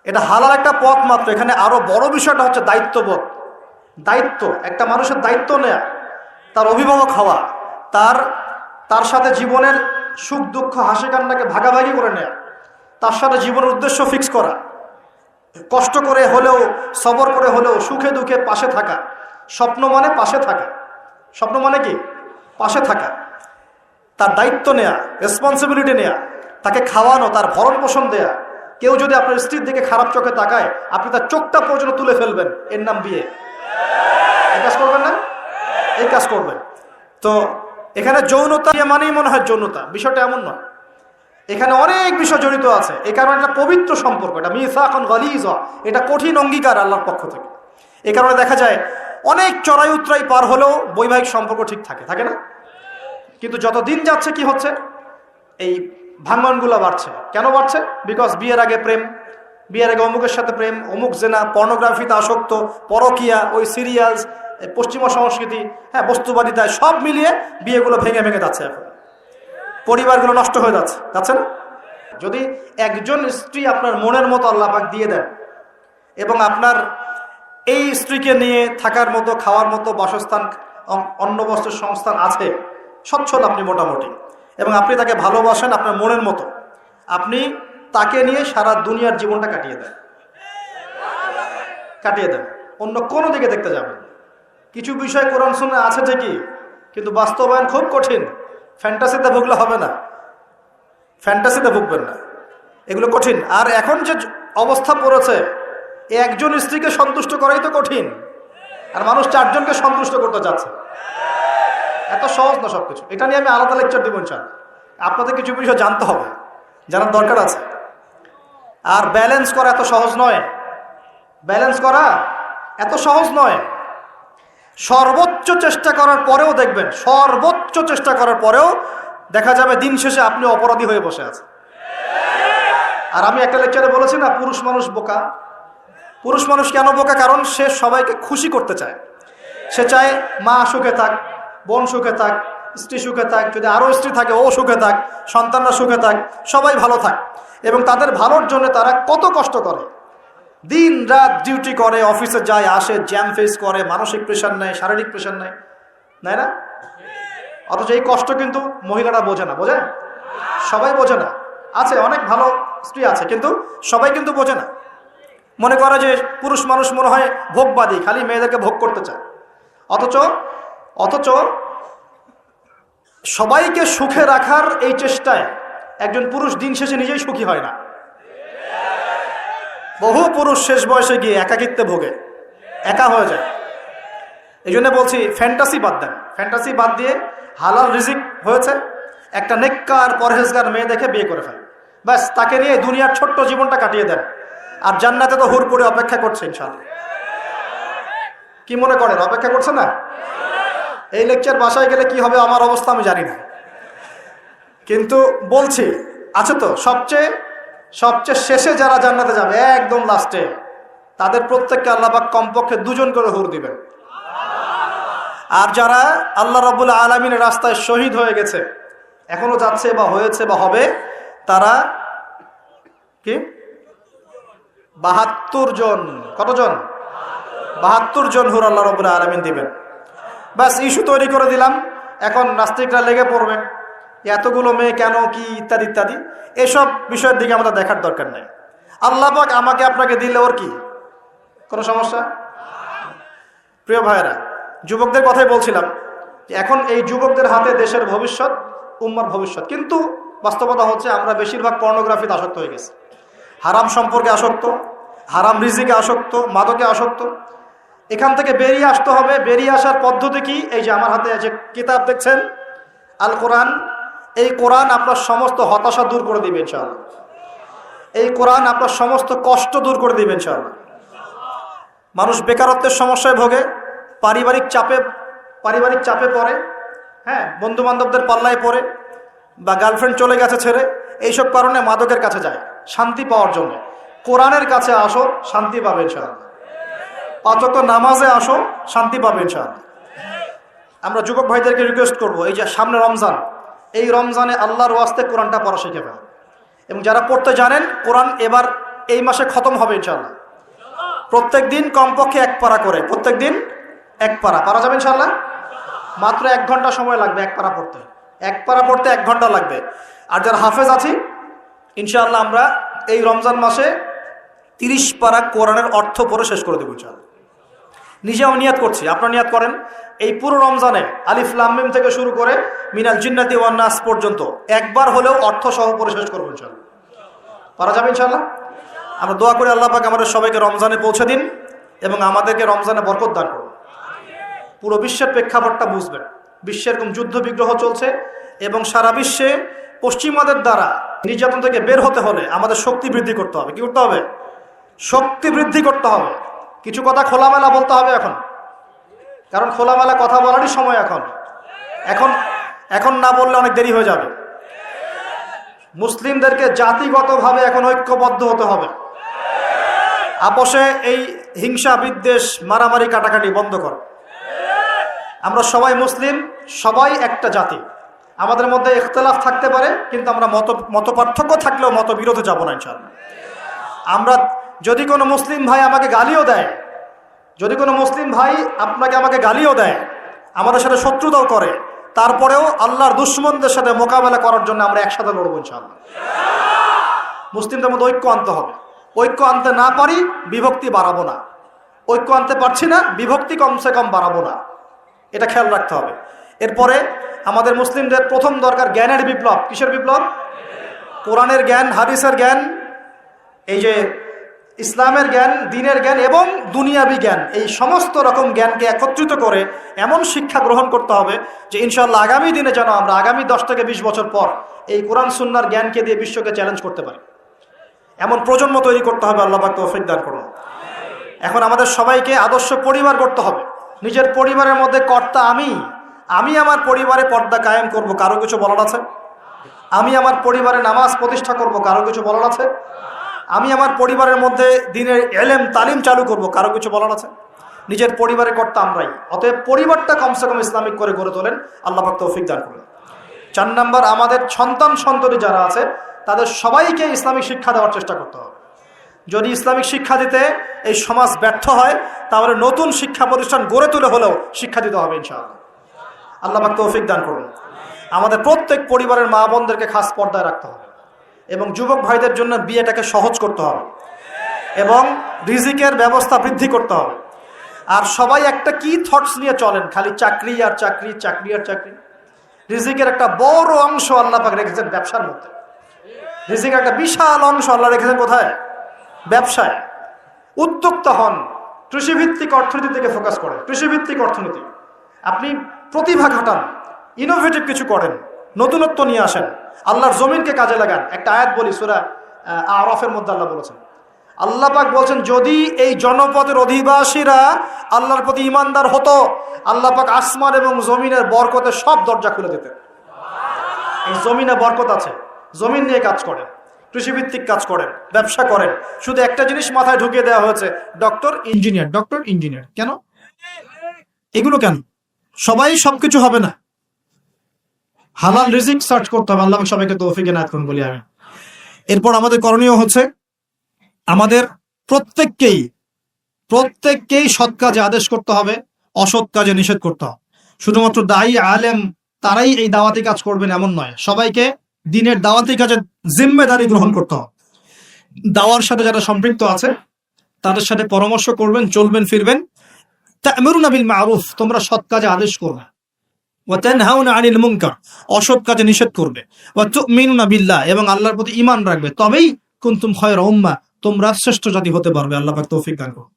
এটা হালাল একটা পথ মাত্র। এখানে আরো বড় বিষয়টা হচ্ছে দায়িত্ববোধ। দায়িত্ব, একটা মানুষের দায়িত্ব নেয়া, তার অভিভাবক হওয়া, তার সাথে জীবনের সুখ দুঃখ হাসি কান্নাকে ভাগাভাগি করে নেয়া, তার সাথে জীবনের উদ্দেশ্য ফিক্স করা, কষ্ট করে হলেও সবর করে হলেও সুখে দুঃখে পাশে থাকা। স্বপ্ন মানে পাশে থাকা। স্বপ্ন মানে কি? পাশে থাকা। তার দায়িত্ব নেয়া, রেসপন্সিবিলিটি নেয়া, তাকে খাওয়ানো, তার ভরণ পোষণ দেয়া। কেউ যদি আপনার স্ত্রীর দিকে খারাপ চোখে তাকায়, আপনি তার চোখটা পর্যন্ত তুলে ফেলবেন, এর নাম বিয়ে। এই কাজ করবেন না? এই কাজ করবেন। তো এখানে যৌনতা মানেই মনে হয় যৌনতা, বিষয়টা এমন নয়। এখানে অনেক বিষয় জড়িত আছে। এই কারণে এটা পবিত্র সম্পর্ক, এটা মিসাকুন গালিজ, এটা কঠিন অঙ্গীকার আল্লাহর পক্ষ থেকে। এই কারণে দেখা যায় অনেক চড়াই উতরাই পার হলেও বৈবাহিক সম্পর্ক ঠিক থাকে না? কিন্তু যত দিন যাচ্ছে কি হচ্ছে? এই ভাঙনগুলো বাড়ছে। কেন বাড়ছে? বিকজ বিয়ের আগে প্রেম, বিয়ের আগে অমুকের সাথে প্রেম, অমুক জেনা, পর্নোগ্রাফিতে আসক্ত, পরকিয়া, ওই সিরিয়ালস, পশ্চিমা সংস্কৃতি, হ্যাঁ, বস্তুবাদিতায়, সব মিলিয়ে বিয়েগুলো ভেঙে ভেঙে যাচ্ছে। এখন পরিবারগুলো নষ্ট হয়ে যাচ্ছে না? যদি একজন স্ত্রী আপনার মনের মতো আল্লাহ পাক দিয়ে দেন এবং আপনার এই স্ত্রীকে নিয়ে থাকার মতো, খাওয়ার মতো বাসস্থান, অন্ন বস্ত্রের সংস্থান আছে, সচ্ছল আপনি মোটামুটি, এবং আপনি তাকে ভালোবাসেন আপনার মনের মতো, আপনি তাকে নিয়ে সারা দুনিয়ার জীবনটা কাটিয়ে দেন। অন্য কোনো দিকে দেখতে যাবেন। কিছু বিষয় কোরআন সুন্নাহ আছে ঠিকই, কিন্তু বাস্তবায়ন খুব কঠিন। ফ্যান্টাসিতে ভুগলে হবে না, ফ্যান্টাসিতে ভুগবেন না, এগুলো কঠিন। আর এখন যে অবস্থা পড়েছে, একজন স্ত্রীকে সন্তুষ্ট করাই তো কঠিন, আর মানুষ 4 জনকে সন্তুষ্ট করতে চাচ্ছে। এত সহজ না সবকিছু। এটা নিয়ে আমি আলাদা লেকচার দিব ইনশাআল্লাহ। আপনাদের কিছু বিষয় জানতে হবে, জানার দরকার আছে। আর ব্যালেন্স করা এত সহজ নয়, ব্যালেন্স করা এত সহজ নয়। সর্বোচ্চ চেষ্টা করার পরেও দেখবেন, সর্বোচ্চ চেষ্টা করার পরেও দেখা যাবে দিন শেষে আপনি অপরাধী হয়ে বসে আছেন। আর আমি একটা লেকচারে বলেছি না, পুরুষ মানুষ বোকা। পুরুষ মানুষ কেন বোকা? কারণ সে সবাইকে খুশি করতে চায়। সে চায় মা সুখে থাক, বোন সুখে থাক, স্ত্রী সুখে থাক, যদি আরও স্ত্রী থাকে ও সুখে থাক, সন্তানরা সুখে থাক, সবাই ভালো থাক। এবং তাদের ভালোর জন্য তারা কত কষ্ট করে, দিন রাত ডিউটি করে, অফিসে যায় আসে, জ্যাম ফেস করে, মানসিক প্রেশার নেয়, শারীরিক প্রেশার নেয়, নেয় না? অথচ এই কষ্ট কিন্তু মহিলারা বোঝে না। বোঝে? সবাই বোঝে না। আছে অনেক ভালো স্ত্রী আছে, কিন্তু সবাই কিন্তু বোঝে না। মনে করে যে পুরুষ মানুষ মনে হয় ভোগবাদী, খালি মেয়েদেরকে ভোগ করতে চায়। অথচ সবাইকে সুখে রাখার এই চেষ্টায় একজন পুরুষ দিন শেষে নিজেই সুখী হয় না। বহু পুরুষ শেষ বয়সে গিয়ে একাকিত্বে ভোগে, একা হয়ে যায়। এই জন্য বলছি, ফ্যান্টাসি বাদ দেন। ফ্যান্টাসি বাদ দিয়ে হালাল রিজিক হয়েছে, একটা নেককার পরহেজগার মেয়ে দেখে বিয়ে করে ফেলেন, ব্যাস তাকে নিয়ে দুনিয়ার ছোট্ট জীবনটা কাটিয়ে দেন। আর জান্নাতে তো হুরপুরে অপেক্ষা করছে ইনশাআল্লাহ। কি মনে করেন অপেক্ষা করছে না? এই লেকচার বাসায় গেলে কি হবে আমার অবস্থা আমি জানি না, কিন্তু বলছি আছে তো। সবচেয়ে শেষে যারা জান্নাতে যাবে, একদম লাস্টে, তাদের প্রত্যেককে আল্লাহ পাক কমপক্ষে 2 জন করে হুর দিবেন। আর যারা আল্লাহ রাব্বুল আলামিনের রাস্তায় শহীদ হয়ে গেছে, এখনো যাচ্ছে বা হয়েছে বা হবে, তারা কি 72 জন, কতজন? 72 জন হুর আল্লাহ রাব্বুল আলামিন দিবেন। বাস ইস্যু তৈরি করে দিলাম, এখন নাস্তিকরা লেগে পড়বে এতগুলো মেয়ে কেন, কি ইত্যাদি ইত্যাদি। এসব বিষয়ের দিকে আমাদের দেখার দরকার নেই। আল্লাহ পাক আমাকে আপনাকে দিলে ওর কি কোনো সমস্যা? প্রিয় ভাইয়েরা, যুবকদের কথাই বলছিলাম যে এখন এই যুবকদের হাতে দেশের ভবিষ্যৎ, উম্মার ভবিষ্যৎ। কিন্তু বাস্তবতা হচ্ছে আমরা বেশিরভাগ পর্নোগ্রাফিতে আসক্ত হয়ে গেছি, হারাম সম্পর্কে আসক্ত, হারাম রিজিকে আসক্ত, মাদকে আসক্ত। এখান থেকে বেরিয়ে আসতে হবে। বেরিয়ে আসার পদ্ধতি কি? এই যে আমার হাতে যে কিতাব দেখছেন, আল কোরআন, এই কোরআন আপনার সমস্ত হতাশা দূর করে দিবে ইনশাআল্লাহ। এই কোরআন আপনার সমস্ত কষ্ট দূর করে দিবে ইনশাআল্লাহ। মানুষ বেকারত্বের সমস্যায় ভোগে, পারিবারিক চাপে পড়ে, হ্যাঁ, বন্ধু বান্ধবদের পাল্লায় পড়ে, বা গার্লফ্রেন্ড চলে গেছে ছেড়ে, এইসব কারণে মাদকের কাছে যায় শান্তি পাওয়ার জন্য। কোরআনের কাছে আসো, শান্তি পাবে ইনশাআল্লাহ। 5 ওয়াক্ত নামাজে আসো, শান্তি পাবে ইনশাআল্লাহ। আমরা যুবক ভাইদেরকে রিকোয়েস্ট করব, এই যে সামনে রমজান, এই রমজানে আল্লাহর ওয়াস্তে কোরআনটা পড়া শিখে ফেলেন। এবং যারা পড়তে জানেন, কোরআন এবার এই মাসে খতম হবে ইনশাআল্লাহ। প্রত্যেক দিন কমপক্ষে 1 পারা করে, প্রত্যেক দিন 1 পারা পারা যাবে ইনশাআল্লাহ। মাত্র 1 ঘন্টা সময় লাগবে 1 পারা পড়তে। 1 পারা পড়তে 1 ঘন্টা লাগবে। আর যারা হাফেজ আছি, ইনশাআল্লাহ আমরা এই রমজান মাসে 30 পারা কোরআনের অর্থ পড়ে শেষ করে দেবো ইনশাআল্লাহ। নিজেও নিয়াত করছি, আপনারা নিয়াত করেন। এই পুরো রমজানে আলিফ লাম মিম থেকে শুরু করে মিনাল জিন্নাতি ওয়ান নাস পর্যন্ত একবার হলেও অর্থ সহ পড়ে শেষ করবো ইনশাআল্লাহ। পারা যাবে ইনশাআল্লাহ। আমরা দোয়া করি আল্লাহ পাক আমাদের সবাইকে রমজানে পৌঁছে দিন এবং আমাদেরকে রমজানে বরকত দান করুন। পুরো বিশ্বের প্রেক্ষাপটটা বুঝবেন। বিশ্বে এরকম যুদ্ধ বিগ্রহ চলছে এবং সারা বিশ্বে পশ্চিমাদের দ্বারা নির্যাতন থেকে বের হতে হলে আমাদের শক্তি বৃদ্ধি করতে হবে। কি করতে হবে? শক্তি বৃদ্ধি করতে হবে। কিছু কথা খোলামেলা বলতে হবে এখন, কারণ খোলামেলা কথা বলারই সময় এখন। এখন না বললে অনেক দেরি হয়ে যাবে। মুসলিমদেরকে জাতিগতভাবে এখন ঐক্যবদ্ধ হতে হবে। আপোষে এই হিংসা, বিদ্বেষ, মারামারি, কাটাকাটি বন্ধ কর। আমরা সবাই মুসলিম, সবাই একটা জাতি। আমাদের মধ্যে ইখতিলাফ থাকতে পারে, কিন্তু আমরা মত পার্থক্য থাকলেও মতবিরোধে যাব না ইনশাআল্লাহ। আমরা যদি কোনো মুসলিম ভাই আমাকে গালিও দেয়, যদি কোনো মুসলিম ভাই আমাকে গালিও দেয়, আমাদের সাথে শত্রুতাও করে, তারপরেও আল্লাহর দুশমনদের সাথে মোকাবেলা করার জন্য আমরা একসাথে লড়বো ইনশাআল্লাহ। মুসলিমদের মধ্যে ঐক্য আনতে হবে। ঐক্য আনতে না পারি, বিভক্তি বাড়াবো না। ঐক্য আনতে পারছি না, বিভক্তি কমসে কম বাড়াবো না। এটা খেয়াল রাখতে হবে। এরপরে আমাদের মুসলিমদের প্রথম দরকার জ্ঞানের বিপ্লব। কিসের বিপ্লব? কোরআনের জ্ঞান, হাদিসের জ্ঞান, এই যে ইসলামের জ্ঞান, দ্বীনের জ্ঞান এবং দুনিয়াবি জ্ঞান, এই সমস্ত রকম জ্ঞানকে একত্রিত করে এমন শিক্ষা গ্রহণ করতে হবে যে ইনশাআল্লাহ আগামী দিনে যেন আমরা আগামী 10 থেকে 20 বছর পর এই কোরআন সুন্নাহর জ্ঞানকে দিয়ে বিশ্বকে চ্যালেঞ্জ করতে পারি। এমন প্রজন্ম তৈরি করতে হবে। আল্লাহ পাক তৌফিক দান করুন। এখন আমাদের সবাইকে আদর্শ পরিবার করতে হবে। নিজের পরিবারের মধ্যে কর্তা আমি আমার পরিবারে পর্দা কায়েম করব, কারো কিছু বলার আছে? আমি আমার পরিবারে নামাজ প্রতিষ্ঠা করব, কারো কিছু বলার আছে? আমি আমার পরিবারের মধ্যে দ্বীনের ইলম তালিম চালু করব, কারো কিছু বলার আছে? নিজের পরিবারের কর্তা আমরাই। অতএব পরিবারটা কমসে কম ইসলামিক করে গড়ে তোলেন। আল্লাহ পাক তৌফিক দান করুন। 4 নাম্বার, আমাদের সন্তান যারা আছে তাদের সবাইকে ইসলামিক শিক্ষা দেওয়ার চেষ্টা করতে হবে। যদি ইসলামিক শিক্ষা দিতে এই সমাজ ব্যর্থ হয়, তাহলে নতুন শিক্ষা প্রতিষ্ঠান গড়ে তুলে হলেও শিক্ষা দিতে হবে ইনশাআল্লাহ। আল্লাহ পাক তৌফিক দান করুন। আমাদের প্রত্যেক পরিবারের মা বোনদেরকে খাস পর্দায় রাখতে হবে এবং যুবক ভাইদের জন্য বিয়েটাকে সহজ করতে হবে এবং রিজিকের ব্যবস্থা বৃদ্ধি করতে হবে। আর সবাই একটা কি থটস নিয়ে চলেন, খালি চাকরি আর চাকরি, চাকরি আর চাকরি। রিজিকের একটা বড় অংশ আল্লাহ পাক রেখেছেন ব্যবসার মধ্যে। রিজিকের একটা বিশাল অংশ আল্লাহ রেখেছেন কোথায়? ব্যবসায়। উদ্যোক্তা হন, কৃষিভিত্তিক অর্থনীতি থেকে ফোকাস করেন। কৃষিভিত্তিক অর্থনীতি, আপনি প্রতিভা খাটান, ইনোভেটিভ কিছু করেন, নতুনত্ব নিয়ে আসেন, আল্লাহর জমিনকে কাজে লাগান। একটা আয়াত বলি, সূরা আরাফের মধ্যে আল্লাহ বলেছেন, আল্লাহ পাক বলছেন, যদি এই জনপদের অধিবাসীরা আল্লাহর প্রতি ইমানদার হতো, আল্লাহ পাক আসমান এবং জমিনের বরকতে সব দরজা খুলে দিতেন। এই জমিনে বরকত আছে, জমিন নিয়ে কাজ করেন। কৃষিভিত্তিক কাজ করেন, ব্যবসা করেন, শুধু একটা জিনিস মাথায় ঢুকিয়ে দেওয়া হয়েছে, ডক্টর ইঞ্জিনিয়ার, ডক্টর ইঞ্জিনিয়ার। কেন এগুলো? কেন সবাই সবকিছু হবে না? হালাল রিজিক সার্চ করতে হবে। আল্লাহ সবাইকে তৌফিক এনায়েত করুন বলি আমি। এরপর আমাদের করণীয় হচ্ছে আমাদের প্রত্যেককেই সৎ কাজে আদেশ করতে হবে, অসৎ কাজে নিষেধ করতে হবে। শুধুমাত্র দায়ী আলেম তারাই এই দাওয়াতি কাজ করবেন এমন নয়, সবাইকে দিনের দাওয়াতি কাজের জিম্মেদারি গ্রহণ করতে হবে। দাওয়ার সাথে যারা সম্পৃক্ত আছে তাদের সাথে পরামর্শ করবেন, চলবেন ফিরবেন। তা'মুরুনা বিল মা'রুফ, তোমরা সৎ কাজে আদেশ করবে। ওয়া তানহাউনা আনিল মুনকার, অসৎ কাজে নিষেধ করবে। ওয়া তু'মিনুনা বিল্লাহ, এবং আল্লাহর প্রতি ঈমান রাখবে। তবেই কুনতুম খায়রা উম্মাহ, তোমরা শ্রেষ্ঠ জাতি হতে পারবে। আল্লাহ পাক তৌফিক দান করুন।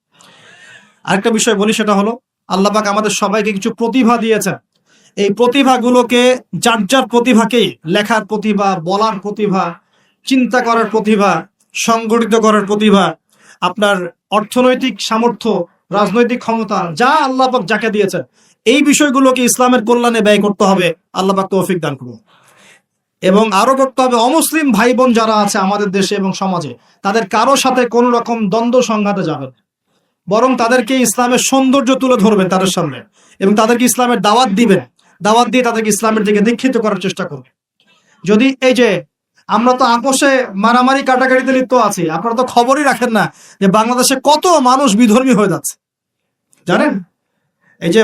আরেকটা বিষয় বলি, সেটা হলো আল্লাহ পাক আমাদের সবাইকে কিছু প্রতিভা দিয়েছেন। এই প্রতিভাগুলোকে, যার যার প্রতিভাকেই, লেখার প্রতিভা, বলার প্রতিভা, চিন্তা করার প্রতিভা, সংগঠিত করার প্রতিভা, আপনার অর্থনৈতিক সামর্থ্য, রাজনৈতিক ক্ষমতা, যা আল্লাহ পাক যাকে দিয়েছেন, এই বিষয়গুলোকে ইসলামের কল্যাণে ব্যয় করতে হবে। আল্লাহ পাক তৌফিক দান করুন। এবং আরো করতে হবে, অমুসলিম ভাই বোন যারা আছে আমাদের দেশে এবং সমাজে, তাদের কারো সাথে কোনো রকম দ্বন্দ্ব সংঘাতে যাবেন, বরং তাদেরকে ইসলামের সৌন্দর্য তুলে ধরবেন তাদের সামনে, এবং তাদেরকে ইসলামের দাওয়াত দিবেন। দাওয়াত দিয়ে তাদেরকে ইসলামের দিকে দীক্ষিত করার চেষ্টা করবেন। যদি এই যে আমরা তো আপোষে মারামারি কাটাকাটিতে লিপ্ত আছি, আপনারা তো খবরই রাখেন না যে বাংলাদেশে কত মানুষ বিধর্মী হয়ে যাচ্ছে, জানেন? এই যে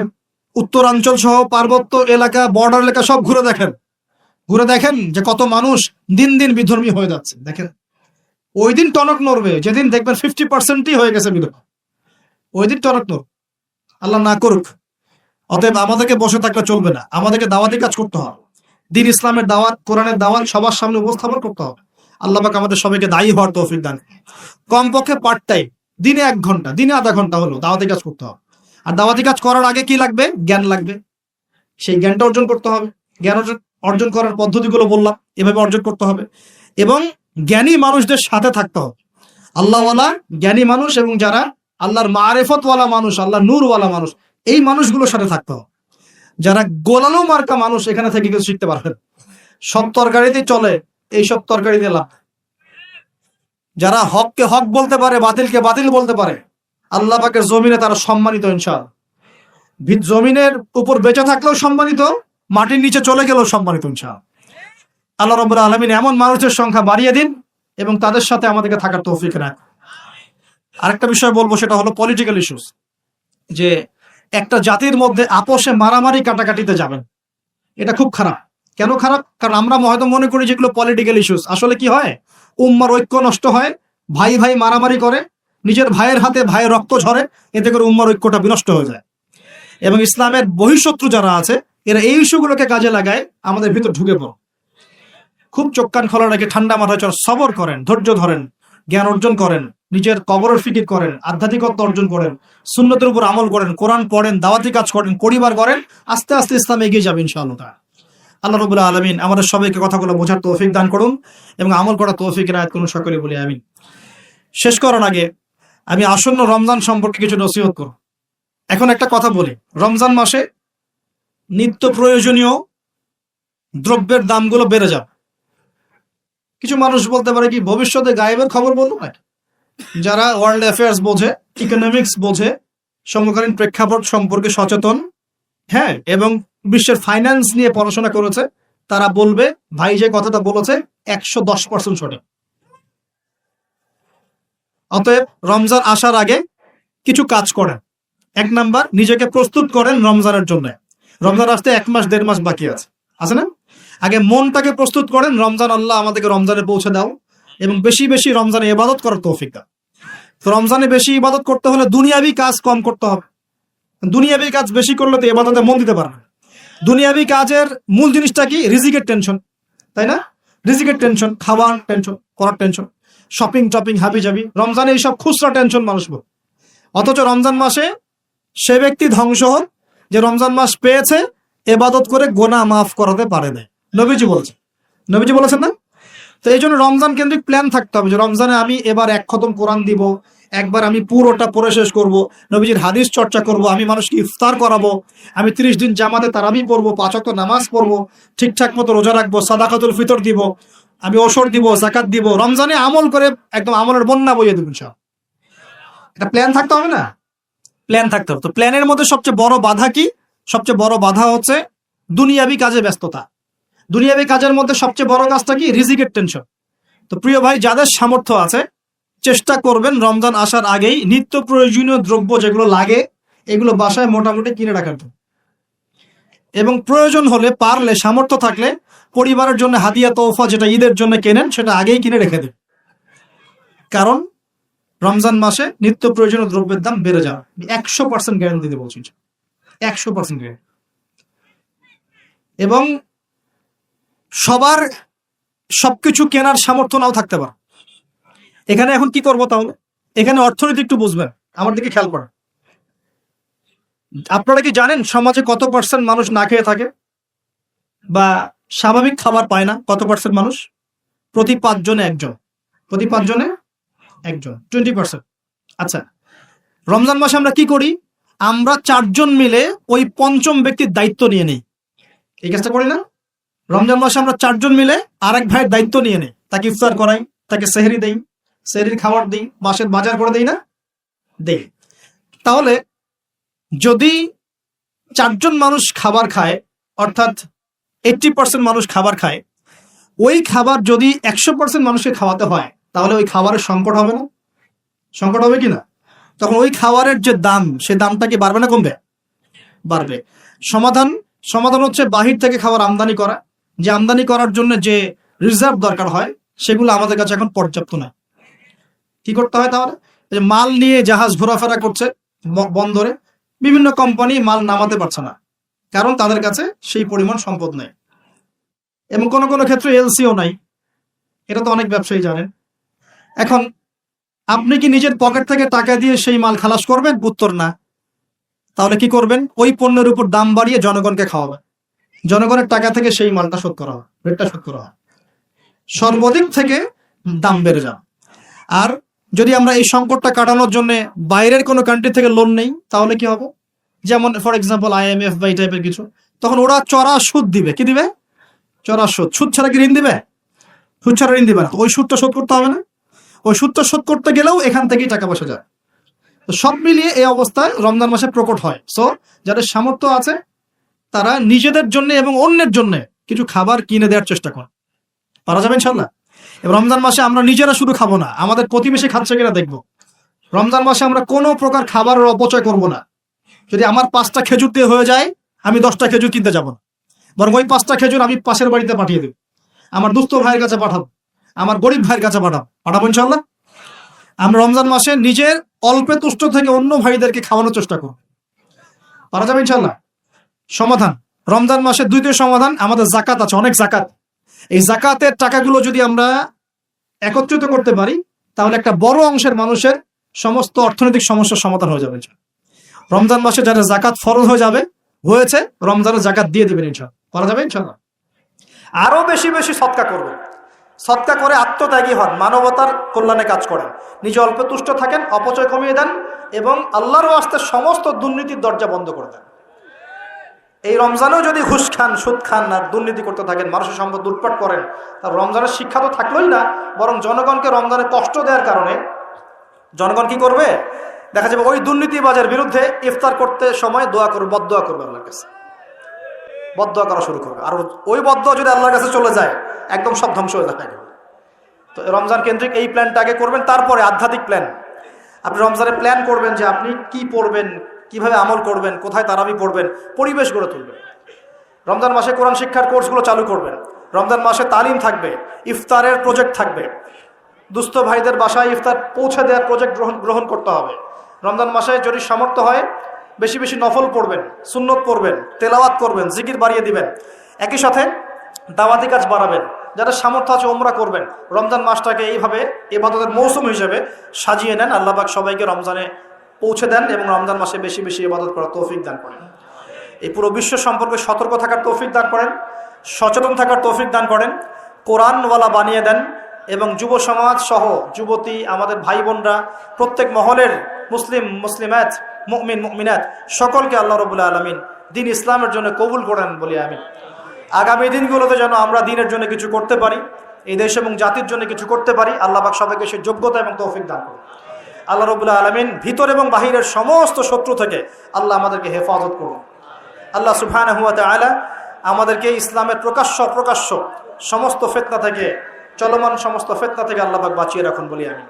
উত্তরাঞ্চল সহ পার্বত্য এলাকা, বর্ডার এলাকা সব ঘুরে দেখেন যে কত মানুষ দিন দিন বিধর্মী হয়ে যাচ্ছে। দেখেন, ওই দিন টনক নড়বে যেদিন দেখবেন 50%ই হয়ে গেছে বিধর্মী। ওই দিন টনক নড়বে, আল্লাহ না করুক। অতএব আমাদেরকে বসে থাকলে চলবে না, আমাদেরকে দাওয়াতি কাজ করতে হবে। দিন ইসলামের দাওয়াত, কোরআনের দাওয়াত সবার সামনে উপস্থাপন করতে হবে। আল্লাহ পাক আমাদের সবাইকে দায়ী হওয়ার তৌফিক দান। কমপক্ষে পার্ট টাইম, দিনে 1 ঘন্টা, দিনে আধা ঘন্টা হলো দাওয়াতি কাজ করতে হবে। আর দাওয়াতি কাজ করার আগে কি লাগবে? জ্ঞান লাগবে। সেই জ্ঞানটা অর্জন করতে হবে। জ্ঞান অর্জন করার পদ্ধতিগুলো বললাম, এভাবে অর্জন করতে হবে। এবং জ্ঞানী মানুষদের সাথে থাকতে হবে। আল্লাহওয়ালা জ্ঞানী মানুষ এবং যারা আল্লাহর মারেফতওয়ালা মানুষ, আল্লাহর নূরওয়ালা মানুষ, এই মানুষগুলোর সাথে থাকতে হবে। যারা গোলালো মার্কা মানুষ, এখানে থেকে কিছু শিখতে পারবেন। সব তরকারিতে চলে, এইসব তরকারিতে লাভ। যারা হককে হক বলতে পারে, বাতিলকে বাতিল বলতে পারে, আল্লাহ পাকের জমিনে তারা সম্মানিত ইনশাআল্লাহ। জমিনের উপর বেঁচে থাকলেও সম্মানিত, মাটির নিচে চলে গেলেও সম্মানিত ইনশাআল্লাহ। আল্লাহ রাব্বুল আলামিন এমন মানুষের সংখ্যা বাড়িয়ে দিন এবং তাদের সাথে আমাদেরকে থাকার তৌফিক রাখ। আরেকটা বিষয় বলবো, সেটা হলো পলিটিক্যাল ইস্যুস। যে একটা জাতির মধ্যে আপোষে মারামারি কাটাকাটিতে যাবেন, এটা খুব খারাপ। কেন খারাপ? কারণ আমরা হয়তো মনে করি যেগুলো পলিটিক্যাল ইস্যুস, আসলে কি হয়, উম্মার ঐক্য নষ্ট হয়, ভাই ভাই মারামারি করে, নিজের ভাইয়ের হাতে ভাইয়ের রক্ত ঝরে, এতে করে উম্মার ঐক্যটা বিনষ্ট হয়ে যায়। এবং ইসলামের বহিঃশত্রু যারা আছে, এরা এই ইস্যুগুলোকে কাজে লাগায় আমাদের ভিতর ঢুকে পড়ে। খুব চোখ কান খোলা রেখে ঠান্ডা মাথায় সবর করেন, ধৈর্য ধরেন, জ্ঞান অর্জন করেন, নিজের কবরের ফিকির করেন, আধ্যাত্মিকত্ব অর্জন করেন, সুন্নতের উপর আমল করেন, কোরআন পড়েন, দাওয়াতি কাজ করেন, পরিবার করেন, আস্তে আস্তে ইসলাম এগিয়ে যাবে ইনশাআল্লাহ। আল্লাহ রাব্বুল আলামিন আমাদের সবাইকে কথাগুলো বোঝার তৌফিক দান করুন এবং আমল করার তৌফিক এনায়েত করুন, সকলে বলি আমিন। শেষ করার আগে আমি আসন্ন রমজান সম্পর্কে কিছু নসিহত করব। এখন একটা কথা বলি, রমজান মাসে নিত্য প্রয়োজনীয় দ্রব্যের দামগুলো বেড়ে যাবে। কিছু মানুষ বলতে পারে কি ভবিষ্যতে গায়েবের খবর বলবো না? যারা ওয়ার্ল্ড অ্যাফেয়ার্স বোঝে, ইকোনমিক্স বোঝে, সমকালীন প্রেক্ষাপট সম্পর্কে সচেতন, হ্যাঁ, এবং বিশ্বের ফাইন্যান্স নিয়ে পড়াশোনা করেছে, তারা বলবে ভাই যে কথাটা বলেছে 110% সঠিক। অতএব রমজান আসার আগে কিছু কাজ করেন। 1 নাম্বার, নিজেকে প্রস্তুত করেন রমজানের জন্য। রমজান আসতে 1 মাস 1.5 মাস বাকি আছে না? আগে মনটাকে প্রস্তুত করেন, রমজান আল্লাহ আমাদেরকে রমজানে পৌঁছে দাও এবং বেশি বেশি রমজানে ইবাদত করার তৌফিক দাও। তো রমজানে বেশি ইবাদত করতে হলে দুনিয়াবি কাজ কম করতে হবে। দুনিয়াবি কাজ বেশি করলে তো ইবাদতে মন দিতে পারবে। দুনিয়াবি কাজের মূল জিনিসটা কি? রিজিকের টেনশন, তাই না? রিজিকের টেনশন, খাবার টেনশন, পড়ার টেনশন, শপিং টপিং হাবি জাবি, রমজানে এইসব খুচরা টেনশন মানুষ। অথচ রমজান মাসে সে ব্যক্তি ধ্বংস হোক যে রমজান মাস পেয়েছে, ইবাদত করে গুনাহ মাফ করাতে পারে না। নবীজি বলেছেন না? তো এই জন্য রমজান কেন্দ্রিক প্ল্যান থাকতে হবে যে রমজানে আমি এবার 1 খতম কোরআন দিব, একবার আমি পুরোটা পড়ে শেষ করব, নবীজির হাদিস চর্চা করব, আমি মানুষকে ইফতার করাবো, আমি 30 দিন জামাতে তারাবি পড়বো, 5 ওয়াক্ত নামাজ পড়বো, ঠিকঠাক মতো রোজা রাখবো, সাদাকাতুল ফিতর দিব, আমি ওসর দিব, যাকাত দিব, রমজানে আমল করে একদম আমলের বন্যা বইয়ে দেবেন সব। একটা প্ল্যান থাকতে হবে না? প্ল্যান থাকতে হবে। তো প্ল্যানের মধ্যে সবচেয়ে বড় বাধা কি? সবচেয়ে বড় বাধা হচ্ছে দুনিয়াবি কাজে ব্যস্ততা। দুনিয়াবি কাজের মধ্যে সবচেয়ে বড় কাজটা কি? রিজিকের টেনশন। তো প্রিয় ভাই, যাদের সামর্থ্য আছে চেষ্টা করবেন রমজান আসার আগেই নিত্য প্রয়োজনীয় দ্রব্য যেগুলো লাগে এগুলো বাসায় মোটামুটি কিনে রাখার জন্য, এবং প্রয়োজন হলে পারলে সামর্থ্য থাকলে পরিবারের জন্য হাদিয়া তোফা যেটা ঈদের জন্য কেনেন সেটা আগেই কিনে রেখে দেন। কারণ রমজান মাসে নিত্য প্রয়োজনীয় দ্রব্যের দাম বেড়ে যাবে, 100% গ্যারান্টি দিতে বলছি, 100% গ্যারান্টি। এবং সবার সবকিছু কেনার সামর্থ্য নাও থাকতে পারে। এখানে এখন কি করবো তাহলে? এখানে অর্থনীতি একটু বুঝবেন, আমার দিকে খেয়াল করেন। আপনারা কি জানেন সমাজে কত পার্সেন্ট মানুষ না খেয়ে থাকে বা স্বাভাবিক খাবার পায় না? কত পার্সেন্ট মানুষ? প্রতি 5 জনে একজন, প্রতি 5 জনে একজন, 20%। আচ্ছা, রমজান মাসে আমরা কি করি? আমরা 4 জন মিলে ওই পঞ্চম ব্যক্তির দায়িত্ব নিয়ে নেই। এই কাজটা করি না? রমজান মাসে আমরা 4 জন মিলে আরেক ভাইয়ের দায়িত্ব নিয়ে নেই, তাকে ইফতার করাই, তাকে সেহরি দেই, সেহরির খাবার দিই, মাসের বাজার করে দেই না? দেই। তাহলে যদি 4 জন মানুষ খাবার খায়, অর্থাৎ 80% মানুষ খাবার খায়, ওই খাবার যদি 100% মানুষকে খাওয়াতে হয় তাহলে ওই খাবারের সংকট হবে না? সংকট হবে কি না? তখন ওই খাবারের যে দাম, সে দামটা কি বাড়বে না কমবে? বাড়বে। সমাধান হচ্ছে বাহির থেকে খাবার আমদানি করা। যে আমদানি করার জন্য যে রিজার্ভ দরকার হয় সেগুলো আমাদের কাছে এখন পর্যাপ্ত না। কি করতে হয় তাহলে? যে মাল নিয়ে জাহাজ ঘোরাফেরা করছে বন্দরে, বিভিন্ন কোম্পানি মাল নামাতে পারছে না, কারণ তাদের কাছে সেই পরিমাণ সম্পদ নেই, এবং কোনো কোনো ক্ষেত্রে এলসিও নাই। এটা তো অনেক ব্যবসায়ী জানেন। এখন আপনি কি নিজের পকেট থেকে টাকা দিয়ে সেই মাল খালাস করবেন? উত্তর না। তাহলে কি করবেন? ওই পণ্যের উপর দাম বাড়িয়ে জনগণকে খাওয়াবেন, জনগণের টাকা থেকে সেই মালটা শোধ করা হয়, রেটটা শোধ করা হয়, সর্বাধিক থেকে দাম বেড়ে যাবে। আর যদি আমরা এই সংকটটা কাটানোর জন্য বাইরের কোনো কান্ট্রি থেকে লোন নেই তাহলে কি হবে? যেমন ফর এক্সাম্পল IMF বা এই টাইপের কিছু, তখন ওরা চড়া সুদ দিবে। কি দিবে? চড়া সুদ। সুদ ছাড়া কি ঋণ দিবে? সুদ ছাড়া ঋণ দিবে না। ওই সুদটা শোধ করতে হবে না? ওই সুদটা শোধ করতে গেলেও এখান থেকেই টাকা পয়সা যায়। তো সব মিলিয়ে এই অবস্থায় রমজান মাসে প্রকট হয়। সো যাদের সামর্থ্য আছে তারা নিজেদের জন্য এবং অন্যের জন্য কিছু খাবার কিনে দেওয়ার চেষ্টা করে। পারা যাবে ইনশাল্লাহ। এবং রমজান মাসে আমরা নিজেরা শুধু খাবো না, আমাদের প্রতিবেশী খাচ্ছে কিনা দেখবো। রমজান মাসে আমরা কোনো প্রকার খাবারের অপচয় করব না। যদি আমার 5টা খেজুর দিয়ে হয়ে যায়, আমি 10টা খেজুর কিনতে যাবো না, বরং ওই 5টা খেজুর আমি পাশের বাড়িতে পাঠিয়ে দেবো, আমার দুস্থ ভাইয়ের কাছে পাঠাবো, আমার গরিব ভাইয়ের কাছে পাঠাবো ইনশাল্লাহ। আমরা রমজান মাসে নিজের অল্পে তুষ্ট থেকে অন্য ভাইদেরকে খাওয়ানোর চেষ্টা করব। পারা যাবে ইনশাল্লাহ। সমাধান, রমজান মাসে দ্বিতীয় সমাধান, আমাদের জাকাত আছে, অনেক জাকাত। এই জাকাতের টাকাগুলো যদি আমরা একত্রিত করতে পারি তাহলে একটা বড় অংশের মানুষের সমস্ত অর্থনৈতিক সমস্যার সমাধান হয়ে যাবে। রমজান মাসে যারা জাকাত ফরজ হয়েছে রমজানের জাকাত দিয়ে দিবেন ইনশাআল্লাহ। করা যাবে ইনশাআল্লাহ। আরো বেশি বেশি সদকা করবেন, সদকা করে আত্মত্যাগী হন, মানবতার কল্যাণে কাজ করেন, নিজে অল্প তুষ্ট থাকেন, অপচয় কমিয়ে দেন এবং আল্লাহর ওয়াস্তে সমস্ত দুর্নীতির দরজা বন্ধ করে দেন। এই রমজানেও যদি ঘুষ খান, সুদ খান আর দুর্নীতি করতে থাকেন, মানুষের সম্পদ লুটপাট করেন, তার রমজানের শিক্ষা তো থাকলোই না, বরং জনগণকে রমজানে কষ্ট দেওয়ার কারণে জনগণ কি করবে? দেখা যাবে ওই দুর্নীতিবাজের বিরুদ্ধে ইফতার করতে সময় দোয়া করবে, বদদোয়া করবে, আল্লাহর কাছে বদদোয়া করা শুরু করবে। আর ওই বদদোয়া যদি আল্লাহর কাছে চলে যায় একদম সব ধ্বংস হয়ে যায়। তো রমজান কেন্দ্রিক এই প্ল্যানটা আগে করবেন, তারপরে আধ্যাত্মিক প্ল্যান। আপনি রমজানে প্ল্যান করবেন যে আপনি কি পড়বেন, কিভাবে আমল করবেন, কোথায় তারাবি পড়বেন, পরিবেশ গড়ে তুলবেন। রমজান মাসে কোরআন শিক্ষার কোর্সগুলো চালু করবেন। রমজান মাসে তালিম থাকবে, ইফতারের প্রজেক্ট থাকবে, দুস্থ ভাইদের বাসায় ইফতার পৌঁছে দেওয়ার প্রজেক্ট গ্রহণ করতে হবে। রমজান মাসে যদি সামর্থ্য হয় বেশি বেশি নফল পড়বেন, সুন্নত পড়বেন, তেলাওয়াত করবেন, জিকির বাড়িয়ে দিবেন, একই সাথে দাওয়াতি কাজ বাড়াবেন। যারা সামর্থ্য আছে ওমরা করবেন। রমজান মাসটাকে এইভাবে ইবাদতের মৌসুম হিসেবে সাজিয়ে নেন। আল্লাহ পাক সবাইকে রমজানে পৌঁছে দেন এবং রমজান মাসে বেশি বেশি ইবাদত করার তৌফিক দান করেন। এই পুরো বিশ্ব সম্পর্কে সতর্ক থাকার তৌফিক দান করেন, সচেতন থাকার তৌফিক দান করেন, কোরআনওয়ালা বানিয়ে দেন এবং যুব সমাজ সহ যুবতী আমাদের ভাই বোনরা প্রত্যেক মহলের মুসলিমাত মুমিন মুমিনাত সকলকে আল্লাহ রাব্বুল আলামিন দ্বীন ইসলামের জন্য কবুল করেন বলি আমি। আগামী দিনগুলোতে যেন আমরা দ্বীনের জন্য কিছু করতে পারি, এই দেশ এবং জাতির জন্য কিছু করতে পারি, আল্লাহ পাক সবাইকে সে যোগ্যতা এবং তৌফিক দান করুন। আল্লাহ রাব্বুল আলামিন ভিতর এবং বাহিরের সমস্ত শত্রু থেকে আল্লাহ আমাদেরকে হেফাজত করুন। আল্লাহ সুবহানাহু ওয়া তাআলা আমাদেরকে ইসলামের প্রকাশ্য সমস্ত ফিতনা থেকে, চলমান সমস্ত ফিতনা থেকে আল্লাহ পাক বাঁচিয়ে রাখুন বলি আমি।